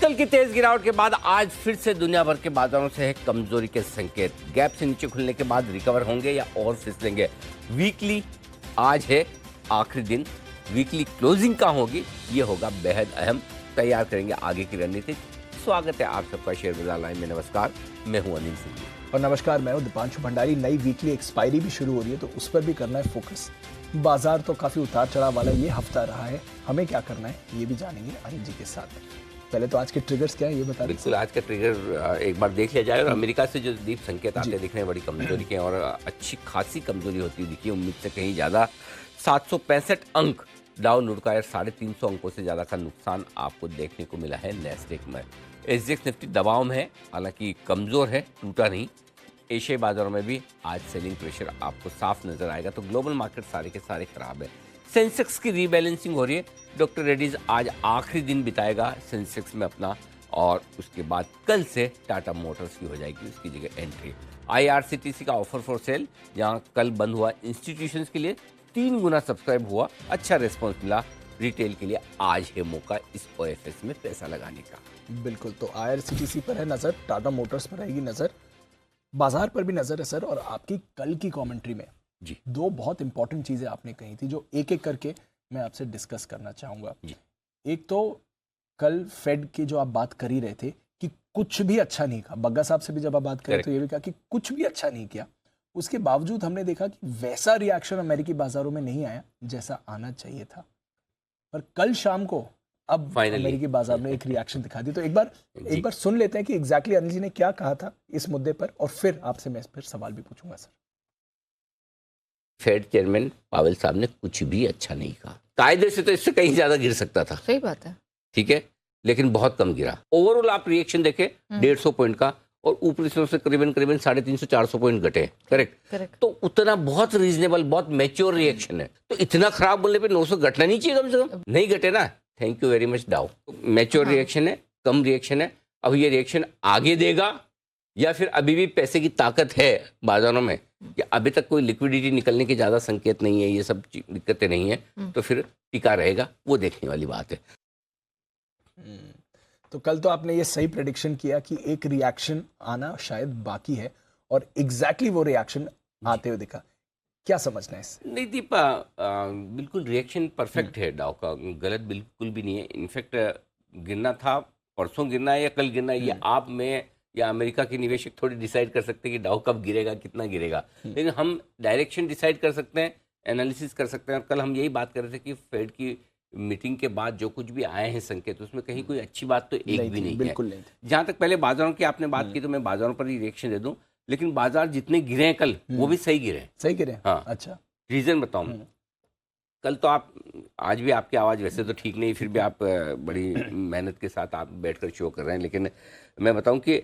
कल की तेज गिरावट के बाद आज फिर से दुनिया भर के बाजारों से है कमजोरी के संकेत। गैप से नीचे खुलने के बाद रिकवर होंगे या और फिसलेंगे। वीकली आज है आखिरी दिन, वीकली क्लोजिंग का होगी, ये होगा बेहद अहम। तैयार करेंगे आगे की रणनीति। स्वागत है आप सबका शेयर बाजार लाइव में। नमस्कार, मैं हूं अनिल सिंह और नमस्कार, मैं हूं दीपांशु भंडारी। नई वीकली एक्सपायरी भी शुरू हो रही है तो उस पर भी करना है फोकस। बाजार तो काफी उतार चढ़ाव वाला ये हफ्ता रहा है, हमें क्या करना है ये भी जानेंगे अनिल जी के साथ। पहले तो आज के ट्रिगर्स क्या है ये बता। बिल्कुल, आज का ट्रिगर एक बार देख लिया जाए। और अमेरिका से जो दीप संकेत आते दिख रहे हैं बड़ी कमजोरी के, और अच्छी खासी कमजोरी होती दिखी है, उम्मीद से कहीं ज्यादा। 765 अंक डाउ लुढ़काया, 350 अंकों से ज्यादा का नुकसान आपको देखने को मिला है नैस्डैक में। एसजीएक्स निफ्टी दबाव में है, हालांकि कमजोर है, टूटा नहीं। एशियाई बाजारों में भी आज सेलिंग प्रेशर आपको साफ नजर आएगा। तो ग्लोबल मार्केट सारे के सारे खराब है। सेंसेक्स की रीबैलेंसिंग हो रही है। डॉक्टर रेड्डीज आज आखिरी दिन बिताएगा सेंसेक्स में अपना, और उसके बाद कल से टाटा मोटर्स की हो जाएगी उसकी जगह एंट्री। आईआरसीटीसी का ऑफर फॉर सेल, जहाँ कल बंद हुआ इंस्टीट्यूशंस के लिए, 3 गुना सब्सक्राइब हुआ, अच्छा रिस्पॉन्स मिला। रिटेल के लिए आज है मौका इस ओएफएस में पैसा लगाने का। बिल्कुल, तो आईआरसीटीसी पर है नजर, टाटा मोटर्स पर रहेगी नजर, बाजार पर भी नजर है सर। और आपकी कल की कमेंट्री में जी 2 बहुत इंपॉर्टेंट चीजें आपने कही थी जो एक एक करके मैं आपसे डिस्कस करना चाहूंगा। एक तो कल फेड की जो आप बात कर ही रहे थे कि कुछ भी अच्छा नहीं कहा, बग्गा साहब से भी जब आप बात करें तो ये भी कहा कि कुछ भी अच्छा नहीं किया। उसके बावजूद हमने देखा कि वैसा रिएक्शन अमेरिकी बाजारों में नहीं आया जैसा आना चाहिए था। पर कल शाम को अब अमेरिकी बाजार में एक रिएक्शन दिखा दी। तो एक बार सुन लेते हैं कि एग्जैक्टली अनिल जी ने क्या कहा था इस मुद्दे पर, और फिर आपसे मैं फिर सवाल भी पूछूंगा सर। फेड चेयरमैन पावेल साहब ने कुछ भी अच्छा नहीं कहा। कायदे से तो इससे कहीं ज्यादा गिर सकता था, सही बात है, ठीक है, लेकिन बहुत कम गिरा। ओवरऑल आप रिएक्शन देखें 150 पॉइंट का, और ऊपरी से करीबन 350-400 पॉइंट घटे। करेक्ट। तो उतना बहुत रीजनेबल, बहुत मैच्योर रिएक्शन है। तो इतना खराब बोलने पे 900 घटना नहीं चाहिए कम से कम। नहीं घटे ना, थैंक यू वेरी मच डाउ। मैच्योर रिएक्शन है, कम रिएक्शन है। अब ये रिएक्शन आगे देगा या फिर अभी भी पैसे की ताकत है बाजारों में, कि अभी तक कोई लिक्विडिटी निकलने के ज्यादा संकेत नहीं है, ये सब दिक्कतें नहीं है, तो फिर टिका रहेगा, वो देखने वाली बात है। तो कल तो आपने ये सही प्रेडिक्शन किया कि एक रिएक्शन आना शायद बाकी है, और एग्जैक्टली वो रिएक्शन आते हुए दिखा। क्या समझना है इससे? नहीं दीपा, बिल्कुल रिएक्शन परफेक्ट है डाउ का, गलत बिल्कुल भी नहीं है। इनफैक्ट गिरना था, परसों गिरना है या कल गिरना है, ये आप में या अमेरिका के निवेशक थोड़ी डिसाइड कर सकते हैं कि डाउ कब गिरेगा, कितना गिरेगा। लेकिन हम डायरेक्शन डिसाइड कर सकते हैं, एनालिसिस कर सकते हैं। और कल हम यही बात कर रहे थे कि फेड की मीटिंग के बाद जो कुछ भी आए हैं संकेत, उसमें कहीं कोई अच्छी बात तो एक भी नहीं बिल्कुल है। नहीं। जहां तक पहले बाजारों की आपने बात की, तो मैं बाजारों पर ही रिएक्शन दे दूं, लेकिन बाजार जितने गिरे हैं कल, वो भी सही गिरे। सही गिरे? हाँ, अच्छा, रीजन बताऊं। कल तो आप, आज भी आपकी आवाज़ वैसे तो ठीक नहीं, फिर भी आप बड़ी मेहनत के साथ आप बैठकर शो कर रहे हैं। लेकिन मैं बताऊं कि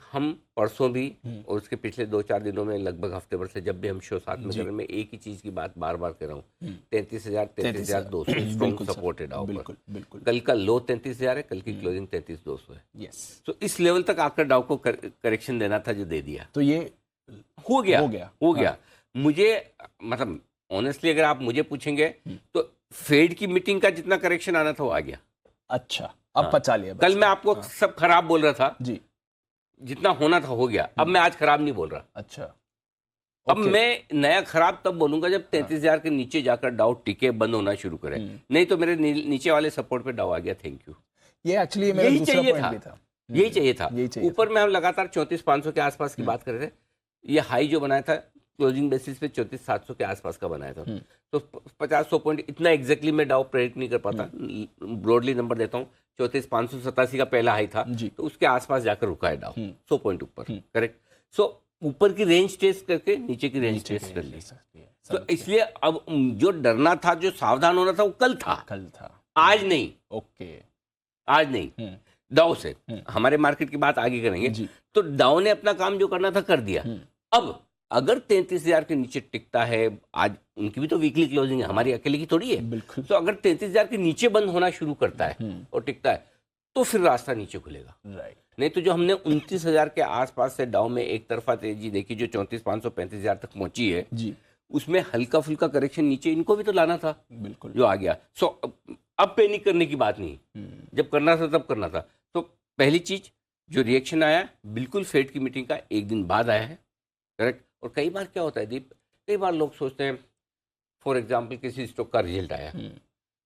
हम परसों भी और उसके पिछले 2-4 दिनों में, लगभग हफ्ते भर से जब भी हम शो साथ में कर रहे हैं, मैं एक ही चीज़ की बात बार बार कर रहा हूँ, 33,200 स्ट्रॉन्ग सपोर्टेड आओ। बिल्कुल। कल का लो 33,000 है, कल की क्लोजिंग 33,200 है। यस। तो इस लेवल तक आपका डाउ को करेक्शन देना था, जो दे दिया, तो ये हो गया। मुझे मतलब ऑनेस्टली अगर आप मुझे पूछेंगे तो फेड की मीटिंग का जितना करेक्शन आना था वो आ गया। अच्छा, अब पचा लिया। कल मैं आपको सब खराब बोल रहा था जी, जितना होना था हो गया। अब मैं आज खराब नहीं बोल रहा। अच्छा, अब मैं नया खराब तब बोलूंगा जब 33,000 के नीचे जाकर डाउ टिके बंद होना शुरू करे। नहीं तो मेरे नीचे वाले सपोर्ट पे डाउ आ गया। Thank you. ये एक्चुअली मेरा दूसरा पॉइंट भी था। यही चाहिए था। ऊपर में हम लगातार 34,500 के आसपास की बात कर रहे थे। ये हाई जो बनाया था क्लोजिंग बेसिस पे 34,700 के आसपास का बनाया था। तो 50-100 पॉइंट इतना एग्जैक्टली मैं डाउ प्रेडिक्ट नहीं कर पाता, ब्रॉडली नंबर देता हूँ। 34,587 का पहला हाई था, तो उसके आसपास जाकर रुका है डाउ 100 पॉइंट ऊपर। करेक्ट। सो ऊपर की रेंज टेस्ट करके नीचे की रेंज टेस्ट कर ली। तो इसलिए अब जो डरना था, जो सावधान होना था, वो कल था, आज नहीं। ओके, आज नहीं। डाउ से हमारे मार्केट की बात आगे करेंगे। तो डाउ ने अपना काम जो करना था कर दिया। अब अगर 33,000 के नीचे टिकता है, आज उनकी भी तो वीकली क्लोजिंग है, हमारी अकेले की थोड़ी है। बिल्कुल। तो अगर 33,000 के नीचे बंद होना शुरू करता है और टिकता है, तो फिर रास्ता नीचे खुलेगा। राइट। नहीं तो जो हमने 29,000 के आसपास से डाउ में एक तरफा तेजी देखी, जो 34,500 35,000 तक पहुंची है जी, उसमें हल्का फुल्का करेक्शन नीचे इनको भी तो लाना था। बिल्कुल, जो आ गया। सो अब पैनिक करने की बात नहीं, जब करना था तब करना था। पहली चीज जो रिएक्शन आया बिल्कुल फेड की मीटिंग का एक दिन बाद आया है, करेक्ट। और कई बार क्या होता है दीप, कई बार लोग सोचते हैं फॉर एग्जाम्पल किसी स्टॉक का रिजल्ट आया,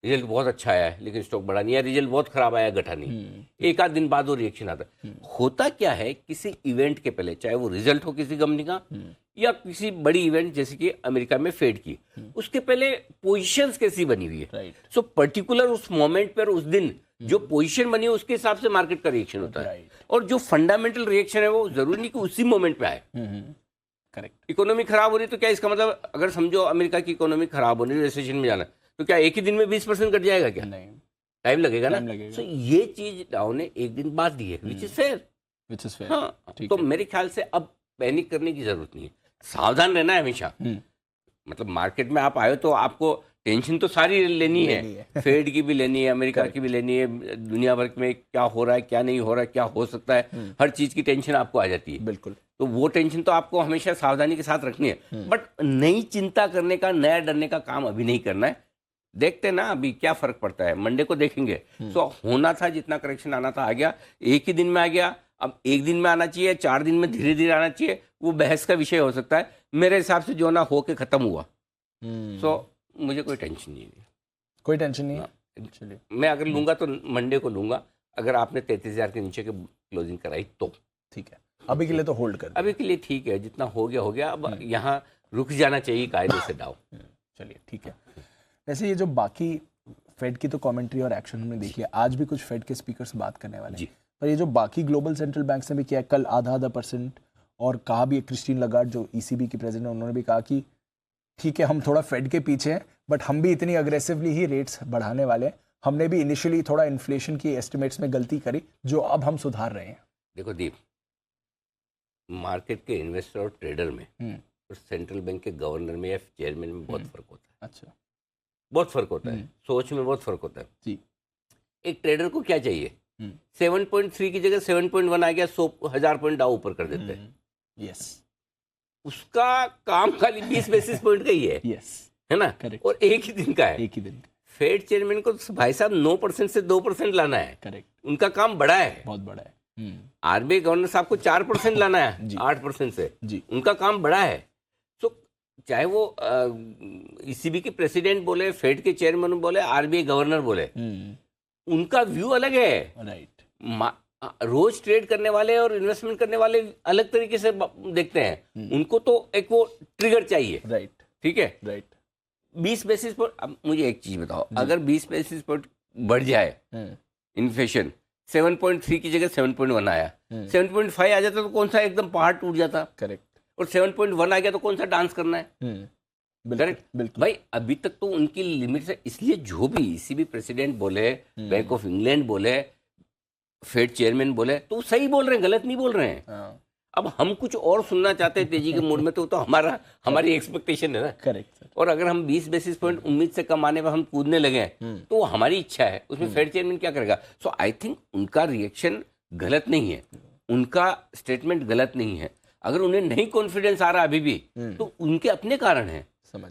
रिजल्ट बहुत अच्छा आया है लेकिन स्टॉक बढ़ा नहीं, या रिजल्ट बहुत खराब आया घटा नहीं, एक आध दिन बाद वो रिएक्शन आता है। होता क्या है, किसी इवेंट के पहले, चाहे वो रिजल्ट हो किसी कंपनी का या किसी बड़ी इवेंट जैसे कि अमेरिका में फेड की, उसके पहले पोजीशंस कैसी बनी हुई है, सो पर्टिकुलर उस मोमेंट पर उस दिन जो पोजीशन बनी है उसके हिसाब से मार्केट का रिएक्शन होता है। और जो फंडामेंटल रिएक्शन है वो जरूरी नहीं कि उसी मोमेंट पे आए। करेक्ट। इकोनॉमी खराब हो रही तो क्या इसका मतलब, अगर समझो अमेरिका की इकोनॉमी खराब हो रही है, रिसेशन में जाना, तो क्या एक ही दिन में 20% घट जाएगा क्या? नहीं, टाइम लगेगा ना। सो ये चीज डाउन ने एक दिन बाद दी है, विच इज फेयर। हाँ, तो मेरे ख्याल से अब पैनिक करने की जरूरत नहीं है, सावधान रहना है हमेशा। मतलब मार्केट में आप आए तो आपको टेंशन तो सारी लेनी है, फेड की भी लेनी है, अमेरिका की भी लेनी है, दुनिया भर में क्या हो रहा है क्या नहीं हो रहा है, क्या हो सकता है, हर चीज की टेंशन आपको आ जाती है। बिल्कुल। तो वो टेंशन तो आपको हमेशा सावधानी के साथ रखनी है, बट नई चिंता करने का, नया डरने का काम अभी नहीं करना है। देखते ना अभी क्या फर्क पड़ता है, मंडे को देखेंगे। सो होना था, जितना करेक्शन आना था आ गया, एक ही दिन में आ गया। अब एक दिन में आना चाहिए, 4 दिन में धीरे धीरे आना चाहिए, वो बहस का विषय हो सकता है। मेरे हिसाब से जो ना हो के खत्म हुआ, सो मुझे कोई टेंशन नहीं है। कोई टेंशन नहीं है। चलिए, मैं अगर लूंगा तो मंडे को लूंगा, अगर आपने 33,000 के नीचे के क्लोजिंग कराई तो ठीक है। अभी के लिए तो होल्ड कर, अभी के लिए ठीक है, जितना हो गया। अब यहाँ रुक जाना चाहिए कायदे से डाउन। चलिए ठीक है। वैसे ये जो बाकी फेड की तो कमेंट्री और एक्शन हमने देख लिया, आज भी कुछ फेड के स्पीकर्स बात करने वाले हैं, पर ये जो बाकी ग्लोबल सेंट्रल बैंक्स ने भी किया, कल आधा %, और कहा भी, क्रिस्टीन लगार्ड जो ईसीबी की प्रेसिडेंट, उन्होंने भी कहा कि ठीक है हम थोड़ा फेड के पीछे हैं, बट हम भी इतनी अग्रेसिवली ही रेट्स बढ़ाने वाले हैं। हमने भी इनिशियली थोड़ा इन्फ्लेशन की एस्टिमेट्स में गलती करी, जो अब हम सुधार रहे हैं। देखो दीप, मार्केट के इन्वेस्टर और ट्रेडर में और सेंट्रल बैंक के गवर्नर में या चेयरमैन में बहुत फर्क होता है। अच्छा, बहुत फर्क होता है, सोच में बहुत फर्क होता है जी। एक ट्रेडर को क्या चाहिए, 7.3 की जगह 7.1 आ गया, 100,000 पॉइंट डाउ ऊपर कर देते हैं। यस, उसका काम खाली 20 बेसिस पॉइंट का ही है। यस, है ना, और एक ही दिन का है। एक ही दिन। फेड चेयरमैन को भाई साहब 9% से 2% लाना है। करेक्ट, उनका काम बड़ा है, बहुत बड़ा है। आरबीआई गवर्नर साहब को 4% लाना है 8% से जी। उनका काम बड़ा है। तो चाहे वो ईसीबी के प्रेसिडेंट बोले, फेड के चेयरमैन बोले, आरबीआई गवर्नर बोले, उनका व्यू अलग है। राइट। रोज ट्रेड करने वाले और इन्वेस्टमेंट करने वाले अलग तरीके से देखते हैं। उनको तो एक वो ट्रिगर चाहिए। राइट, ठीक है। राइट। 20 बेसिस पॉइंट, अब मुझे एक चीज बताओ, अगर 20 बेसिस पॉइंट बढ़ जाए इन्फ्लेशन, 7.3 की जगह 7.1 आया, 7.5 आ जाता तो कौन सा एकदम पहाड़ टूट जाता। करेक्ट। और 7.1 आ गया तो कौन सा डांस करना है। करेक्ट भाई, अभी तक तो उनकी लिमिट है। इसलिए जो भी ईसीबी प्रेसिडेंट बोले, बैंक ऑफ इंग्लैंड बोले, फेड चेयरमैन बोले, तो सही बोल रहे हैं, गलत नहीं बोल रहे हैं। अब हम कुछ और सुनना चाहते हैं तेजी के मोड में, तो हमारी एक्सपेक्टेशन है ना। करेक्ट। और अगर हम 20 बेसिस पॉइंट उम्मीद से कम आने पर हम कूदने लगे तो वो हमारी इच्छा है, उसमें फेड चेयरमैन क्या करेगा। सो आई थिंक उनका रिएक्शन गलत नहीं है, उनका स्टेटमेंट गलत नहीं है। अगर उन्हें नहीं कॉन्फिडेंस आ रहा अभी भी, तो उनके अपने कारण है।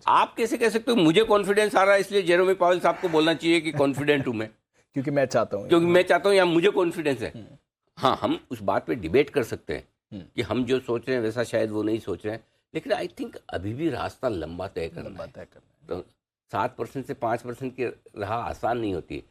आप कैसे कह सकते हो मुझे कॉन्फिडेंस आ रहा है इसलिए जेरोमी पावेल साहब को बोलना चाहिए कि कॉन्फिडेंट हूं मैं, क्योंकि मैं चाहता हूं, या मुझे कॉन्फिडेंस है। हाँ, हम उस बात पे डिबेट कर सकते हैं कि हम जो सोच रहे हैं वैसा शायद वो नहीं सोच रहे हैं, लेकिन आई थिंक अभी भी रास्ता लंबा तय करना है। तो 7% से 5% की राह आसान नहीं होती।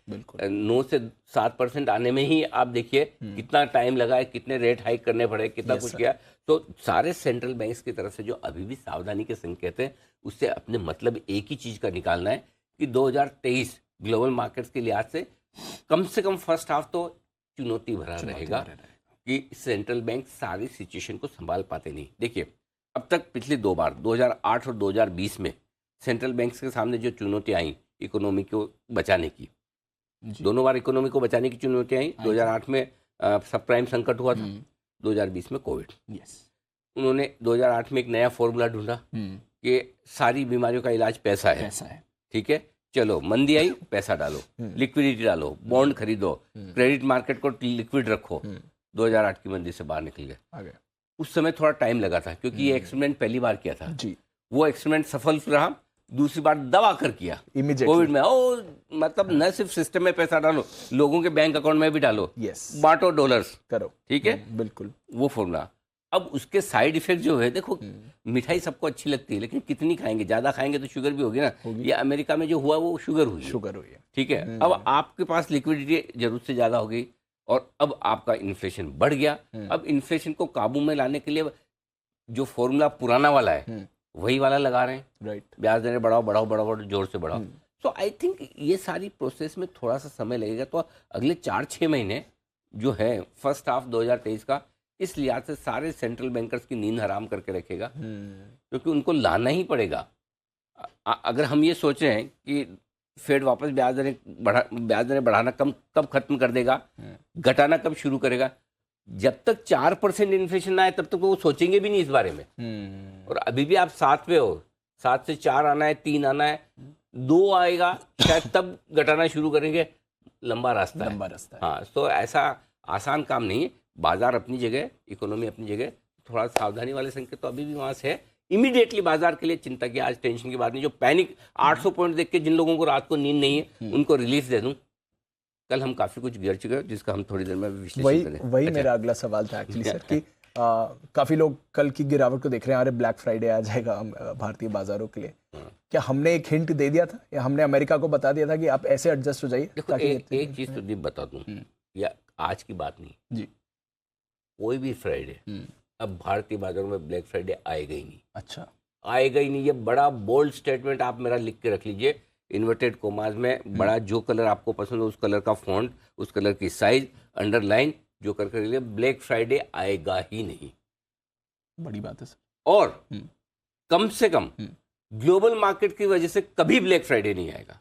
9 से 7% आने में ही आप देखिए कितना टाइम लगा है, कितने रेट हाइक करने पड़े, कितना कुछ किया। तो सारे सेंट्रल बैंक्स की तरफ से जो अभी भी सावधानी के संकेत हैं, उससे अपने मतलब एक ही चीज का निकालना है कि 2023 ग्लोबल मार्केट्स के लिहाज से कम फर्स्ट हाफ तो चुनौती भरा रहेगा कि सेंट्रल बैंक सारी सिचुएशन को संभाल पाते नहीं। देखिए, अब तक पिछली 2 बार 2008 और 2020 में सेंट्रल बैंक्स के सामने जो चुनौती आई इकोनॉमी को बचाने की, दोनों बार इकोनॉमी को बचाने की चुनौती आई। 2008 में सब प्राइम संकट हुआ था, 2020 में कोविड। उन्होंने 2008 में एक नया फॉर्मूला ढूंढा कि सारी बीमारियों का इलाज पैसा है। ठीक है, चलो मंदी आई, पैसा डालो, लिक्विडिटी डालो, बॉन्ड खरीदो, क्रेडिट मार्केट को लिक्विड रखो। 2008 की मंदी से बाहर निकल गए। उस समय थोड़ा टाइम लगा था क्योंकि ये एक्सपेरिमेंट पहली बार किया था जी। वो एक्सपेरिमेंट सफल रहा, दूसरी बार दबा कर किया Immediately. कोविड में। मतलब न सिर्फ सिस्टम में पैसा डालो, लोगों के बैंक अकाउंट में भी डालो, यस, बांटो डॉलर्स, करो, ठीक है, बिल्कुल। वो फॉर्मूला। अब उसके साइड इफेक्ट जो है, देखो मिठाई सबको अच्छी लगती है, लेकिन कितनी खाएंगे, ज्यादा खाएंगे तो शुगर भी होगी ना। ये अमेरिका में जो हुआ वो शुगर हुई है, शुगर हुई है, ठीक है। अब आपके पास लिक्विडिटी जरूरत से ज्यादा हो गई और अब आपका इन्फ्लेशन बढ़ गया। अब इन्फ्लेशन को काबू में लाने के लिए जो फॉर्मूला पुराना वाला है वही वाला लगा रहे हैं, राइट। ब्याज दरें बढ़ाओ बढ़ाओ बढ़ाओ, जोर से बढ़ाओ। सो आई थिंक ये सारी प्रोसेस में थोड़ा सा समय लगेगा। तो अगले 4-6 महीने जो है फर्स्ट हाफ 2023 का, इस लिहाज से सारे सेंट्रल बैंकर्स की नींद हराम करके रखेगा, क्योंकि उनको लाना ही पड़ेगा। अगर हम ये सोच रहे हैं कि फेड वापस ब्याज दरें बढ़ाना कब खत्म कर देगा, घटाना कब शुरू करेगा, जब तक 4% इन्फ्लेशन ना आए तब तक वो सोचेंगे भी नहीं इस बारे में। और अभी भी आप 7 पे हो, 7 से 4 आना है, 3 आना है, 2 आएगा शायद तब घटाना शुरू करेंगे। लंबा रास्ता है। हाँ, तो ऐसा आसान काम नहीं है। बाजार अपनी जगह, इकोनॉमी अपनी जगह, थोड़ा सावधानी वाले संकेत तो अभी भी वहां से है। इमीडिएटली बाजार के लिए चिंता की आज टेंशन की बात नहीं। जो पैनिक 800 पॉइंट देख के जिन लोगों को रात को नींद नहीं है उनको रिलीफ दे दूं। कल हम काफी कुछ गिर चुके हैं, जिसका हम थोड़ी देर में विश्लेषण करें। वही अच्छा। मेरा अगला सवाल था एक्चुअली सर कि काफी लोग कल की गिरावट को देख रहे हैं, अरे ब्लैक फ्राइडे आ जाएगा भारतीय बाजारों के लिए। क्या हमने एक हिंट दे दिया था या हमने अमेरिका को बता दिया था कि आप ऐसे एडजस्ट हो जाइए? देखो एक चीज तो दीप बता दूं, या आज की बात नहीं जी, कोई भी फ्राइडे अब भारतीय बाजारों में ब्लैक फ्राइडे आएगा ही नहीं। अच्छा, आएगा ही नहीं। ये बड़ा बोल्ड स्टेटमेंट आप मेरा लिख के रख लीजिए, इन्वर्टेड कोमाज में बड़ा, जो कलर आपको पसंद हो उस कलर का फॉन्ट, उस कलर की साइज, अंडरलाइन जो कर लिए, ब्लैक फ्राइडे आएगा ही नहीं। बड़ी बात है सर। और कम से कम ग्लोबल मार्केट की वजह से कभी ब्लैक फ्राइडे नहीं आएगा।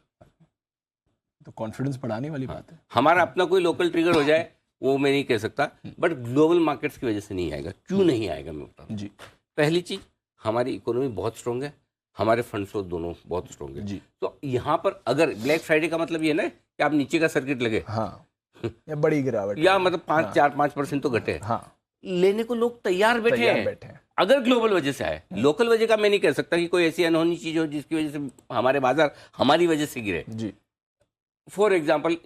तो कॉन्फिडेंस बढ़ाने वाली बात है। हमारा अपना कोई लोकल ट्रिगर हो जाए वो मैं नहीं कह सकता, बट ग्लोबल मार्केट्स की वजह से नहीं आएगा। क्यों नहीं आएगा मैं बताऊं जी। पहली चीज, हमारी इकोनॉमी बहुत स्ट्रांग है, हमारे फंड फ्लो दोनों बहुत स्ट्रांग है जी। तो यहाँ पर अगर ब्लैक फ्राइडे का मतलब ये ना कि आप नीचे का सर्किट लगे, हाँ, या बड़ी गिरावट, या मतलब 4-5% तो घटे, हाँ, लेने को लोग तैयार बैठे हैं। अगर ग्लोबल वजह से आए, लोकल वजह का मैं नहीं कह सकता कि कोई ऐसी अनहोनी चीज हो जिसकी वजह से हमारे बाजार हमारी वजह से गिरे जी। फॉर एग्जाम्पल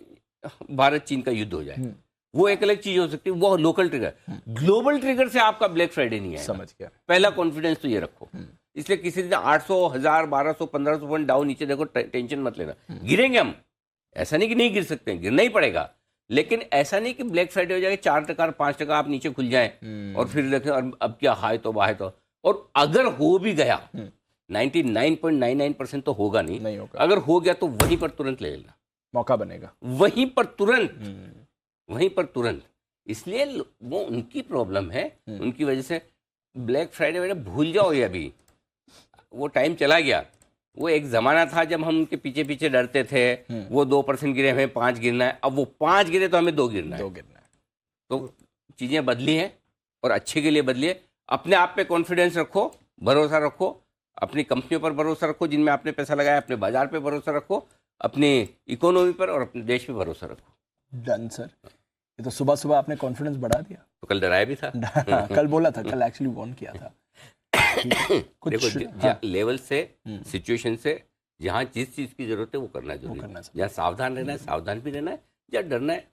भारत चीन का युद्ध हो जाए, वो एक अलग चीज हो सकती है, वो लोकल ट्रिगर। ग्लोबल ट्रिगर से आपका ब्लैक फ्राइडे नहीं आएगा। समझ गया। पहला कॉन्फिडेंस तो ये रखो। इसलिए किसी दिन 800, 1000, 1200, 1500 पॉइंट डाउन नीचे देखो, टेंशन मत लेना। गिरेंगे हम, ऐसा नहीं कि नहीं गिर सकते हैं, गिरना ही पड़ेगा, लेकिन ऐसा नहीं कि ब्लैक फ्राइडे हो जाएगा 4% 5% आप नीचे खुल जाए और फिर देखें और अब क्या हाय तो बाय तो। और अगर हो भी गया 99.99% तो होगा नहीं होगा। अगर हो गया तो वहीं पर तुरंत ले लेना, मौका बनेगा वहीं पर तुरंत। इसलिए वो उनकी प्रॉब्लम है, उनकी वजह से ब्लैक फ्राइडे मैंने भूल जाओ, ये अभी वो टाइम चला गया। वो एक जमाना था जब हम उनके पीछे पीछे डरते थे, वो 2% गिरे, हमें 5 गिरना है। अब वो 5 गिरे तो हमें 2 गिरना है। तो चीजें बदली हैं और अच्छे के लिए बदली है। अपने आप पे कॉन्फिडेंस रखो, भरोसा रखो, अपनी कंपनियों पर भरोसा रखो जिनमें आपने पैसा लगाया, अपने बाजार पे भरोसा रखो, अपनी इकोनॉमी पर और अपने देश पे भरोसा रखो। Done sir. ये तो सुबह सुबह आपने कॉन्फिडेंस बढ़ा दिया। तो कल डराया भी था। कल बोला था, कल एक्चुअली वार्न किया था। देखो लेवल से, सिचुएशन से, जहाँ जिस चीज की जरूरत है वो करना जरूरी है। जहाँ सावधान रहना है सावधान भी रहना है, जहाँ डरना है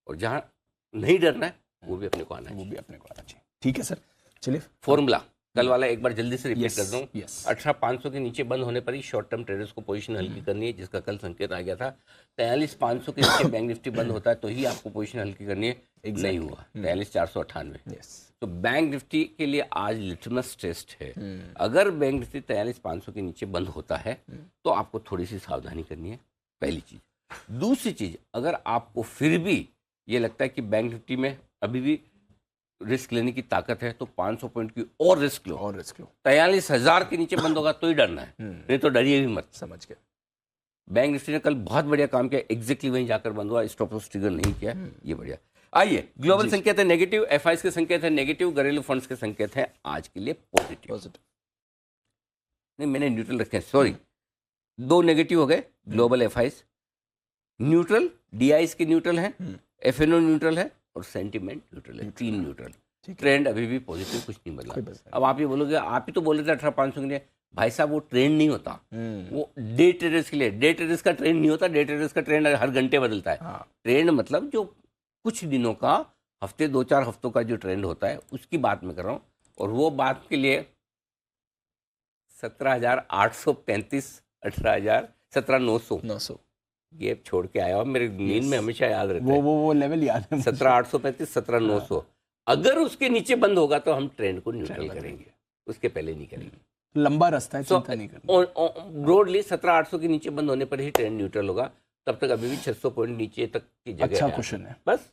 और जहाँ नहीं डरना है वो भी अपने को आना चाहिए। ठीक है सर, चलिए फॉर्मूला कल वाला एक बार जल्दी से रिपीट कर दूं। 18,500 के नीचे बंद होने पर ही शॉर्ट टर्म ट्रेडर्स को पोजीशन हल्की करनी है, जिसका कल संकेत आ गया था। 43,500 के नीचे बैंक निफ्टी बंद होता है तो ही आपको पोजीशन हल्की करनी है। नहीं हुआ, 43,498। तो बैंक निफ्टी के लिए आज लिटमस टेस्ट है। अगर बैंक निफ्टी 43,500 के नीचे बंद होता है तो आपको थोड़ी सी सावधानी करनी है, पहली चीज। दूसरी चीज, अगर आपको फिर भी ये लगता है कि बैंक निफ्टी में अभी भी रिस्क लेने की ताकत है तो 500 पॉइंट की और रिस्क लो। 43,000 के नीचे बंद होगा तो ही डरना है, नहीं तो डरिए भी मत। समझ गया। बैंक निफ्टी ने कल बहुत बढ़िया काम किया, एग्जैक्टली वहीं जाकर बंद हुआ, स्टॉप लॉस ट्रिगर नहीं किया, ये बढ़िया। आइए, ग्लोबल संकेत है नेगेटिव, एफआईज के संकेत है नेगेटिव, घरेलू फंड्स के संकेत है आज के लिए पॉजिटिव। नहीं, मैंने न्यूट्रल रखे हैं, सॉरी, 2 नेगेटिव हो गए। ग्लोबल एफआईज न्यूट्रल, डीआईज के न्यूट्रल है, एफएनओ न्यूट्रल है और सेंटीमेंट न्यूट्रल है, 3 न्यूट्रल। ट्रेंड अभी भी पॉजिटिव, कुछ नहीं बदला। अब आप ये बोलोगे, आप ही तो बोले थे 18,500 के लिए, भाई साहब वो ट्रेंड नहीं होता, वो डे ट्रेडर्स के लिए। डे ट्रेडर्स का ट्रेंड नहीं होता, डे ट्रेडर्स का ट्रेंड हर घंटे बदलता है। हाँ। ट्रेंड मतलब जो कुछ दिनों का, हफ्ते 2-4 हफ्तों का जो ट्रेंड होता है उसकी बात मैं कर रहा हूँ। और वो बात के लिए 17,835, 18,000, 17,900 900 गैप छोड़ के आया और मेरे नींद में हमेशा याद रहता है। वो लेवल याद है मुझे। 17,835, 17,900। अगर उसके नीचे बंद होगा तो हम ट्रेंड को न्यूट्रल करेंगे, उसके पहले नहीं करेंगे। लंबा रास्ता है, चिंता नहीं करनी। ब्रॉडली 17,800 के नीचे बंद होने पर ही ट्रेंड न्यूट्रल होगा। तब तक अभी भी 600 पॉइंट नीचे तक की जगह अच्छा है। क्वेश्चन है, बस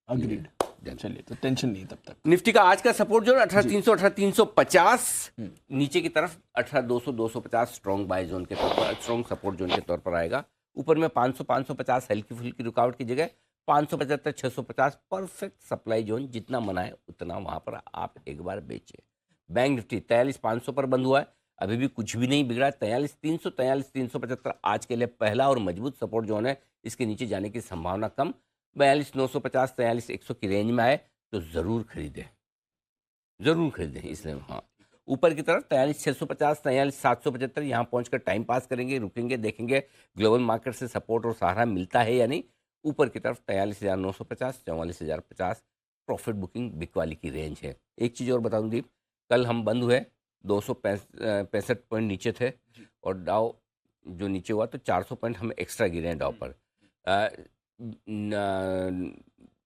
अग्रीड। चलिए, तो टेंशन नहीं तब तक। निफ्टी का आज का सपोर्ट जो 18,300, 18,350, नीचे की तरफ 18,200, 250 स्ट्रॉन्ग बाय जोन के तौर पर, स्ट्रॉन्ग सपोर्ट जोन के तौर पर आएगा। ऊपर में 500, 550 हल्की फुल्की रुकावट की जगह 575, 650 परफेक्ट सप्लाई जोन। जितना मनाए उतना वहां पर आप एक बार बेचे। बैंक निफ्टी 43,500 पर बंद हुआ है, अभी भी कुछ भी नहीं बिगड़ा। 43,300, 43,375 आज के लिए पहला और मजबूत सपोर्ट जोन है, इसके नीचे जाने की संभावना कम। 42,950, 43,100 की रेंज में आए तो जरूर खरीदें, जरूर खरीदें इसलिए। हाँ, ऊपर की तरफ 43,650, 43,775 यहाँ पहुंचकर टाइम पास करेंगे, रुकेंगे, देखेंगे ग्लोबल मार्केट से सपोर्ट और सहारा मिलता है या नहीं। 65 की तरफ 43,950, 44,050 प्रॉफिट बुकिंग बिकवाली की रेंज है। एक चीज़ और बता दूं दीप, कल हम बंद हुए 265 पॉइंट नीचे थे और डाउ जो नीचे हुआ तो 400 पॉइंट हम एक्स्ट्रा गिरे हैं डाउ पर।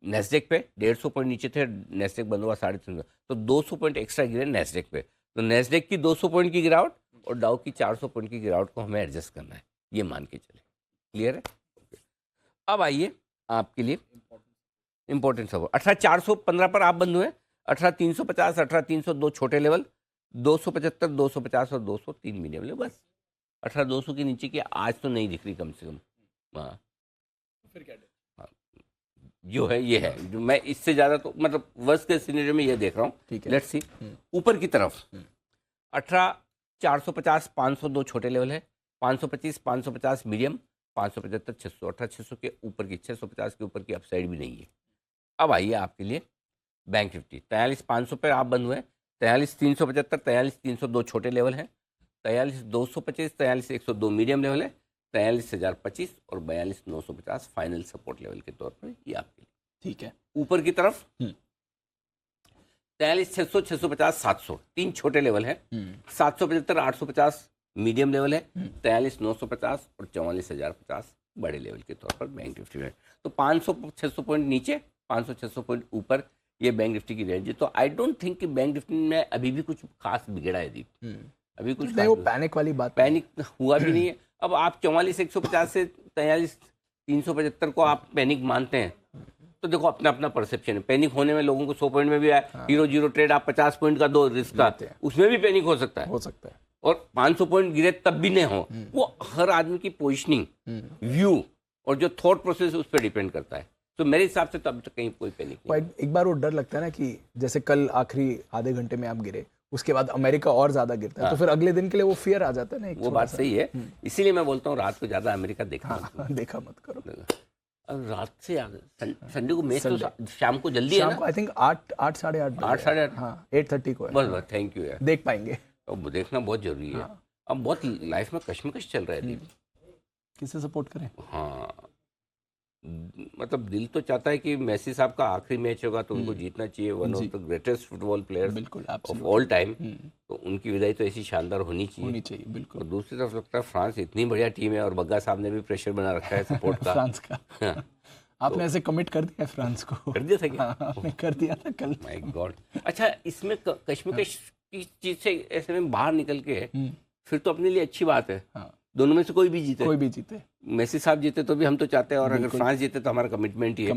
नेस्डेक पे 150 पॉइंट नीचे थे, नेस्डेक बंद हुआ 350, तो 200 पॉइंट एक्स्ट्रा गिरे नेस्डेक पे। तो नेस्डेक की 200 पॉइंट की गिरावट और डाउ की 400 पॉइंट की गिरावट को हमें एडजस्ट करना है, ये मान के चले। क्लियर है? अब आइए आपके लिए इंपॉर्टेंट सपोर्ट 18,415 पर आप बंद हुए। 18,350, 18,302 छोटे लेवल, 275, 250 और 203 मीडियम लेवल। बस 18,200 के नीचे की आज तो नहीं दिख रही कम से कम। हाँ, फिर क्या जो है ये है, जो मैं इससे ज़्यादा तो मतलब वर्स्ट के सिनेरियो में ये देख रहा हूँ। ठीक है, लेट्स सी। ऊपर की तरफ 18,450, 502 छोटे लेवल है, 525, 550 मीडियम, 575, 600, 18,600 के ऊपर की, 650 के ऊपर की अपसाइड भी नहीं है। अब आइए आपके लिए बैंक निफ्टी 43,500 पर आप बंद हुए। 43,375, 43,302 छोटे लेवल है, 43,225, 43,102 मीडियम लेवल है, 43,025 और 42,950 फाइनल सपोर्ट लेवल के तौर पर ये आपके लिए। ठीक है, ऊपर की तरफ 43,600, 650, 700 तीन छोटे लेवल है, 775, 850 मीडियम लेवल है, 43,950 और 44,050 बड़े लेवल के तौर पर बैंक निफ्टी में। तो 500-600 पॉइंट नीचे, 500-600 पॉइंट ऊपर, ये बैंक निफ्टी की रेंज है। तो आई डोंट थिंक कि बैंक निफ्टी में अभी भी कुछ खास बिगड़ा है दीप, अभी कुछ नहीं, वो पैनिक वाली बात, पैनिक हुआ भी नहीं है। अब आप 44,150 से 43,375 को आप पैनिक मानते हैं तो देखो अपना अपना परसेप्शन है। पैनिक होने में लोगों को 100 पॉइंट में भी आया, हीरो जीरो ट्रेड आप 50 पॉइंट का दो रिस्क का, उसमें भी पैनिक हो सकता है। और 500 पॉइंट गिरे तब भी नहीं हो। वो हर आदमी की पोजिशनिंग, व्यू और जो थॉट प्रोसेस है उस पर डिपेंड करता है। तो मेरे हिसाब से तो अब तक कहीं कोई पैनिक नहीं। एक बार वो डर लगता है ना कि जैसे कल आखिरी आधे घंटे में आप गिरे, उसके बाद अमेरिका और ज्यादा गिरता है, तो फिर अगले दिन के लिए वो फियर आ जाता है ना। वो बात सही है, इसीलिए मैं बोलता हूँ रात को ज्यादा अमेरिका देखा मत करो। अब रात से संडे को मैच तो शाम को जल्दी है ना, आई थिंक 8 साढ़े 8, हाँ 8:30 को है। बस थैंक यू यार, देख पाएंगे। अब देखना बहुत जरूरी है। अब बहुत लाइफ में कश्मकश चल रहा है। किसे सपोर्ट करें? हाँ, मतलब दिल तो चाहता है कि मेसी साहब का आखिरी मैच होगा तो उनको जीतना चाहिए, one of the greatest football players of all time, तो उनकी विदाई तो ऐसी शानदार होनी चाहिए। बिल्कुल। और दूसरी तरफ लगता है फ्रांस इतनी बढ़िया टीम है और बग्गा साहब ने भी प्रेशर बना रखा है सपोर्ट का फ्रांस का। आपने ऐसे कमिट कर दिया फ्रांस को? कर दिया था क्या? आपने कर दिया था कल। My God. अच्छा, इसमें कश्मकश की चीज से ऐसे में बाहर निकल के फिर तो अपने लिए अच्छी बात है। दोनों में से कोई भी जीते, मेसी साहब जीते तो भी हम तो चाहते हैं, और अगर फ्रांस जीते तो हमारा कमिटमेंट ही है,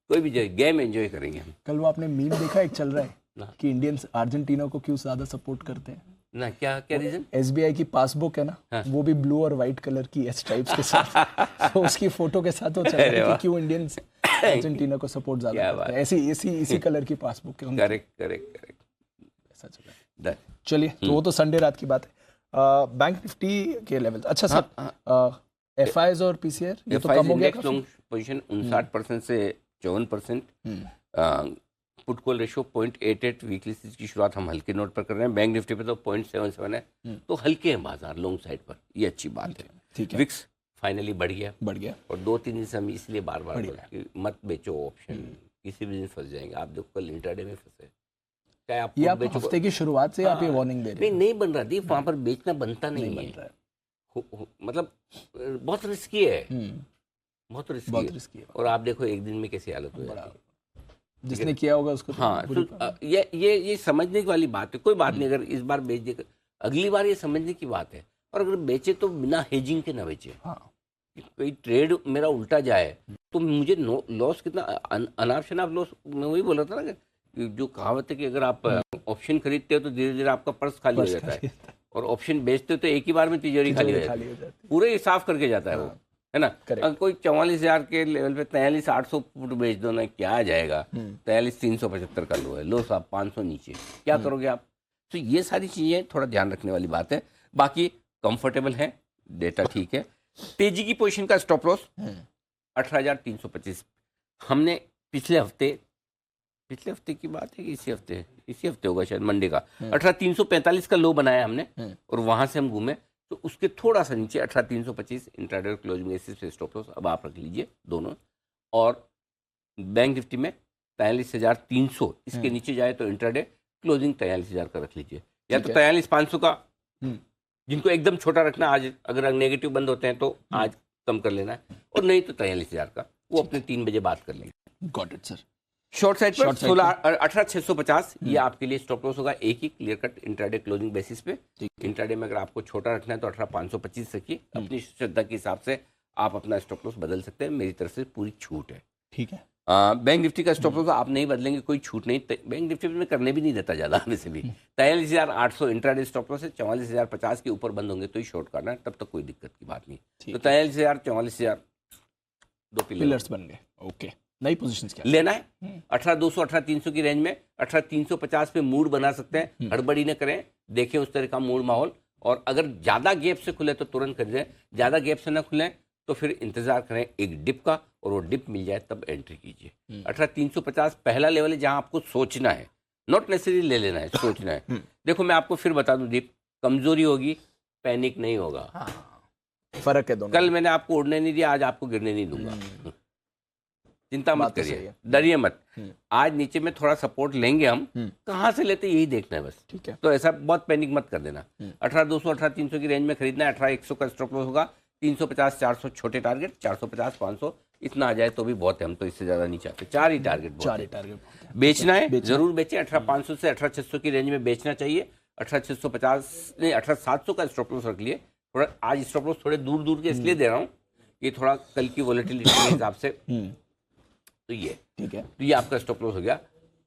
कोई भी गेम एंजॉय करेंगे हम। कल वो आपने मीम देखा, एक चल रहा है कि इंडियंस अर्जेंटीना को क्यों ज्यादा सपोर्ट करते हैं ना? क्या रीजन? SBI की पासबुक है ना, वो भी ब्लू और व्हाइट कलर की स्ट्राइप्स के साथ, तो उसकी फोटो के साथ वो चल रहा है कि क्यों इंडियंस अर्जेंटिना को सपोर्ट ज्यादा करते हैं। इसी कलर की पासबुक है। करेक्ट, ऐसा चल रहा है। चलिए, तो वो तो संडे रात की बात है। बैंक निफ्टी के लेवल अच्छा सर, FIs और PCR ये तो कम हो गया। पोजीशन 59% से 54%, पुट कॉल रेशियो 0.88, वीकली की शुरुआत हम हल्के नोट पर कर रहे हैं। बैंक निफ्टी पे तो 0.77 है, तो हल्के हैं बाजार लॉन्ग साइड पर, ये अच्छी बात है। ठीक है, विक्स फाइनली बढ़ गया। और 2-3 दिन से हम इसलिए बार बार बोले कि मत बेचो ऑप्शन, किसी भी दिन फंस जाएंगे। आप देखो कल इंट्राडे में फंसे, चाहे आप ये खुद आप बेचो। हफ्ते की शुरुआत से आप ये वार्निंग दे रहे हैं? नहीं बन रहा थी वहां पर, बेचना बनता नहीं बन है। रहा है। मतलब बहुत रिस्की है, बहुत बहुत रिस्की रिस्की है। और आप देखो एक दिन में कैसी हालत हो जाती है। जिसने किया होगा उसको तो हाँ, बुरी तो ये समझने की वाली बात है। कोई बात नहीं, अगर इस बार बेच दे, अगली बार ये समझने की बात है। और अगर बेचे तो बिना हेजिंग के ना बेचे। हाँ, कोई ट्रेड मेरा उल्टा जाए तो मुझे लॉस कितना, अनाप शनाप लॉस। मैं वही बोल रहा था ना कि जो कहावत है कि अगर आप ऑप्शन खरीदते हो तो धीरे धीरे आपका पर्स खाली हो जाता है, और ऑप्शन बेचते हो तो एक ही बार में तिजोरी खाली हो जाती है, पूरे ही साफ करके जाता है वो, है ना। अगर कोई 44,000 के लेवल पे 43,800 फुट बेच दो ना, क्या आ जाएगा। 43,375 का लो है, लो साहब 500 नीचे, क्या करोगे आप। तो ये सारी चीजें थोड़ा ध्यान रखने वाली बात है। बाकी कंफर्टेबल है, डेटा ठीक है। तेजी की पोजीशन का स्टॉप लॉस 18,325। हमने पिछले हफ्ते की बात है कि इसी हफ्ते होगा शायद, मंडे का 18,345 का लो बनाया हमने, और वहां से हम घूमे तो उसके थोड़ा सा नीचे 18,325 इंट्राडे क्लोजिंग बेसिस पे स्टॉप लॉस अब आप रख लीजिए दोनों। और बैंक निफ्टी में 43,300, इसके नीचे जाए तो इंट्राडे क्लोजिंग 43,000 का रख लीजिए, या तो 43,500 का, जिनको एकदम छोटा रखना, आज अगर नेगेटिव बंद होते हैं तो आज कम कर लेना है, और नहीं तो 43,000 का, वो अपने 3 बजे बात कर लेंगे। Got it sir. Short side पर 18,650 ये आपके लिए स्टॉप लॉस होगा, एक ही clear cut intraday closing basis पे। इंट्राडे में अगर आपको छोटा रखना है तो 18,525 रखिए, अपनी श्रद्धा के हिसाब से आप अपना स्टॉप लॉस बदल सकते हैं, मेरी तरफ से पूरी छूट है। ठीक है। बैंक निफ्टी का स्टॉप लॉस आप नहीं बदलेंगे, कोई छूट नहीं। बैंक निफ्टी में करने भी नहीं देता ज्यादा वैसे भी। 43,800 इंट्राडे स्टॉप लॉस है, 44,050 के ऊपर बंद होंगे तो ही शॉर्ट करना है, तब तक कोई दिक्कत की बात नहीं। तो 43,000 44,000 दो पिलर्स बन गए। ओके, नई पोजीशंस क्या लेना है? 18,200 18,300 की रेंज में 18,350 पे मूड बना सकते हैं, हड़बड़ी न करें, देखें उस तरह का मूड माहौल। और अगर ज्यादा गैप से खुले तो तुरंत खरीदें, ज्यादा गैप से ना खुले तो फिर इंतजार करें एक डिप का, और वो डिप मिल जाए तब एंट्री कीजिए। 18,350 पहला लेवल है जहां आपको सोचना है, नॉट नेसेसरी ले लेना है, सोचना है। देखो मैं आपको फिर बता दूं दीप, कमजोरी होगी, पैनिक नहीं होगा। फर्क है दोनों। कल मैंने आपको उड़ने नहीं दिया, आज आपको गिरने नहीं दूंगा। चिंता मत करिए, डरिए मत। आज नीचे में थोड़ा सपोर्ट लेंगे हम, कहां से लेते यही देखना है बस। ठीक है, तो ऐसा बहुत पैनिक मत कर देना। 18,200 18,300 की रेंज में खरीदना है। 18,100 का स्टॉप लॉस होगा, 350 400 छोटे टारगेट, 450 500 इतना आ जाए तो भी बहुत है, हम तो इससे ज्यादा नहीं चाहते। 4 ही टारगेट बेचना है, जरूर बेचें। 18,500 से 18,600 की रेंज में बेचना चाहिए। 18,650 नहीं 18,700 का स्टॉप लॉस रख लिए। थोड़ा आज स्टॉप लॉस थोड़े दूर दूर के इसलिए दे रहा हूँ कि थोड़ा कल की वॉलेटिलिटी के हिसाब से। तो ये ठीक है, तो ये आपका स्टॉप लॉस हो गया।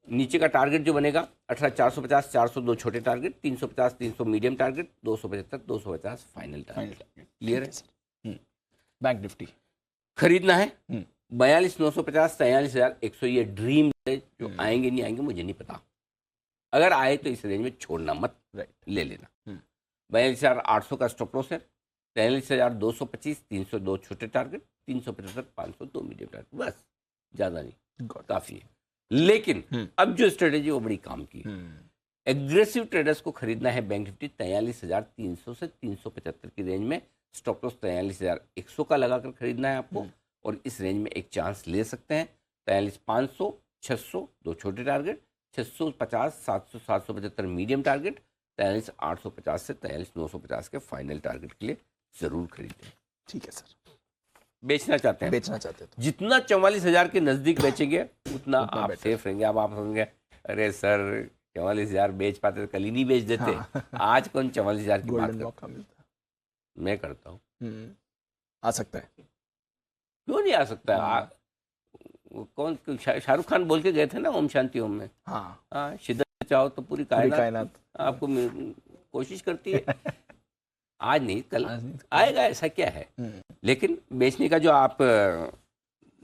नीचे का टारगेट जो बनेगा 18,450 402 छोटे target, 350 300 medium target, 275 250 final target. Clear है? बैंक निफ्टी खरीदना है 42,950 43,100, ये ड्रीम है, जो आएंगे नहीं आएंगे मुझे नहीं पता। अगर आए तो इस रेंज में छोड़ना मत, ले लेना। 42,800 का स्टॉप लॉस है, 43,225 302 छोटे टारगेट, 375 502 मीडियम टारगेट, बस ज्यादा नहीं, काफी है। लेकिन अब जो स्ट्रेटेजी वो बड़ी काम की। एग्रेसिव ट्रेडर्स को खरीदना है बैंक निफ्टी 43,300 से 375 की रेंज में, स्टॉप लॉस 43,100 का लगाकर खरीदना है आपको, और इस रेंज में एक चांस ले सकते हैं। 43,500 600 दो छोटे टारगेट, 650 700 775 मीडियम टारगेट, 43,850 से 43,950 के फाइनल टारगेट के लिए जरूर खरीदें। ठीक है सर। बेचना चाहते हैं तो जितना 44,000 के नजदीक बेचेंगे उतना आप सेफ रहेंगे। अब आप समझेंगे अरे सर 44,000 बेच पाते तो कल ही नहीं बेच देते। आज कौन 44,000 की बात करता है? मैं करता हूँ। आ सकता है, क्यों नहीं आ सकता? कौन शाहरुख खान बोल के गए थे ना ओम शांति ओम में। हाँ, शिद्दत चाहो तो पूरी कायनात आपको कोशिश करती है। आज नहीं कल आएगा, ऐसा क्या है। लेकिन बेचने का जो आप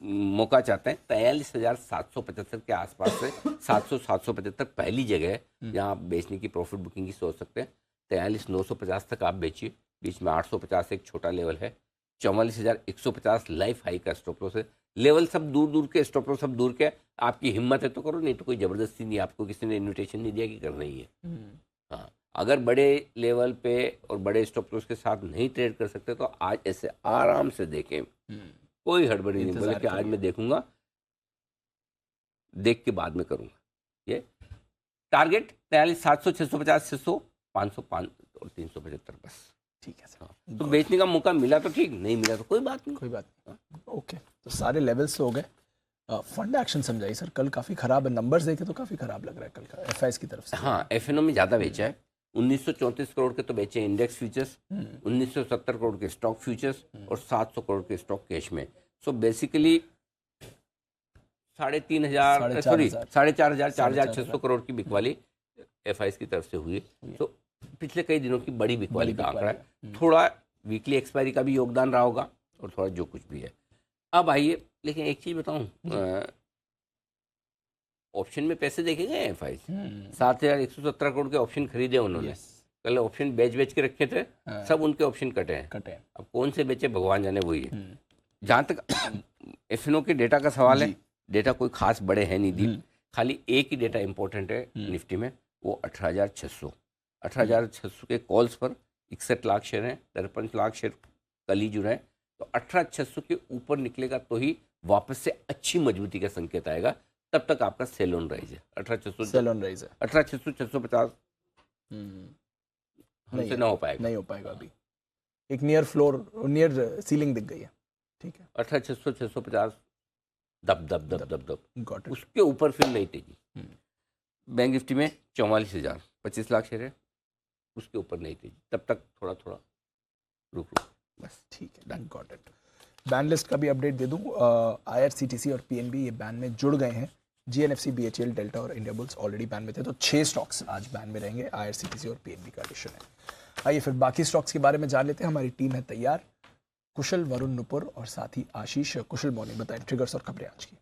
मौका चाहते हैं 43,775 के आसपास से 700-775 पहली जगह है जहां आप बेचने की प्रॉफिट बुकिंग की सोच सकते हैं। 43,950 तक आप बेचिए, बीच में 850 एक छोटा लेवल है। 44,150 लाइफ हाई का स्टॉप लॉस है, लेवल सब दूर दूर के, स्टॉप लॉस सब दूर के। आपकी हिम्मत है तो करो, नहीं तो कोई ज़बरदस्ती नहीं, आपको किसी ने इन्विटेशन नहीं दिया कि करना ही है। हाँ, अगर बड़े लेवल पे और बड़े स्टॉप लॉस के साथ नहीं ट्रेड कर सकते तो आज ऐसे आराम से देखें, कोई हड़बड़ी नहीं, बोले कि आज मैं देखूंगा, देख के बाद में करूंगा। ये टारगेट 43,700, 650, 600, 505 और 375 बस। ठीक है सर। हाँ, तो बेचने का मौका मिला तो ठीक, नहीं मिला तो कोई बात नहीं। कोई बात नहीं। ओके, तो सारे लेवल्स हो गए। फंड एक्शन समझाइए सर, कल काफ़ी खराब है, नंबर्स देखे तो काफ़ी खराब लग रहा है कल का एफआईएस की तरफ से। हाँ, एफएनओ में ज़्यादा बेचा है। 1934 करोड़ के तो बेचे इंडेक्स फ्यूचर्स, 1970 करोड़ के स्टॉक फ्यूचर्स और 700 करोड़ के स्टॉक कैश में। सो बेसिकली 3,500, सॉरी 4,500, 4,600 करोड़ की बिकवाली एफआईएस की तरफ से हुई। तो पिछले कई दिनों की बड़ी बिकवाली का आंकड़ा है। थोड़ा वीकली एक्सपायरी का भी योगदान रहा होगा और थोड़ा जो कुछ भी है। अब आइए, लेकिन एक चीज़ बताऊं, ऑप्शन में पैसे देखे गए एफआईएस 7,117 करोड़ के ऑप्शन खरीदे उन्होंने। कल ऑप्शन बेच के रखे थे, सब उनके ऑप्शन कटे हैं। अब कौन से बेचे भगवान जाने, वही है। जहाँ तक एफएनओ के डेटा का सवाल है, डेटा कोई खास बड़े है नहीं दीप, खाली एक ही डेटा इंपॉर्टेंट है निफ्टी में, वो 18,600 के कॉल्स पर 61 लाख शेयर हैं, 53 लाख शेयर कल ही जुड़े हैं। तो 18,600 के ऊपर निकलेगा तो ही वापस से अच्छी मजबूती का संकेत आएगा, तब तक आपका सेल ऑन राइज है। 18,600 सेल ऑन राइज है, 18,600, 650 हमसे ना हो पाएगा, नहीं हो पाएगा। अभी एक नियर फ्लोर, नियर सीलिंग दिख गई है। ठीक है, 18,600, 650 दब दब दब दब दब, गॉट इट। उसके ऊपर फिर नई तेजी। बैंक निफ्टी में 44,000, 25 लाख शेयर है, उसके ऊपर नई तेजी, तब तक थोड़ा थोड़ा रुक बस। ठीक है, done, got it. Ban list का भी अपडेट दे दूं, आईआरसीटीसी और पीएनबी ये बैन में जुड़ गए हैं। जीएनएफसी, बीएचईएल, डेल्टा और इंडिया बुल्स ऑलरेडी बैन में थे, तो 6 स्टॉक्स आज बैन में रहेंगे। आईआरसीटीसी और पीएनबी का एडिशन है। आइए फिर बाकी स्टॉक्स के बारे में जान लेते हैं। हमारी टीम है तैयार, कुशल, वरुण, नुपुर और साथ ही आशीष। कुशल, मॉर्निंग, बताएं ट्रिगर्स और खबरें आज की।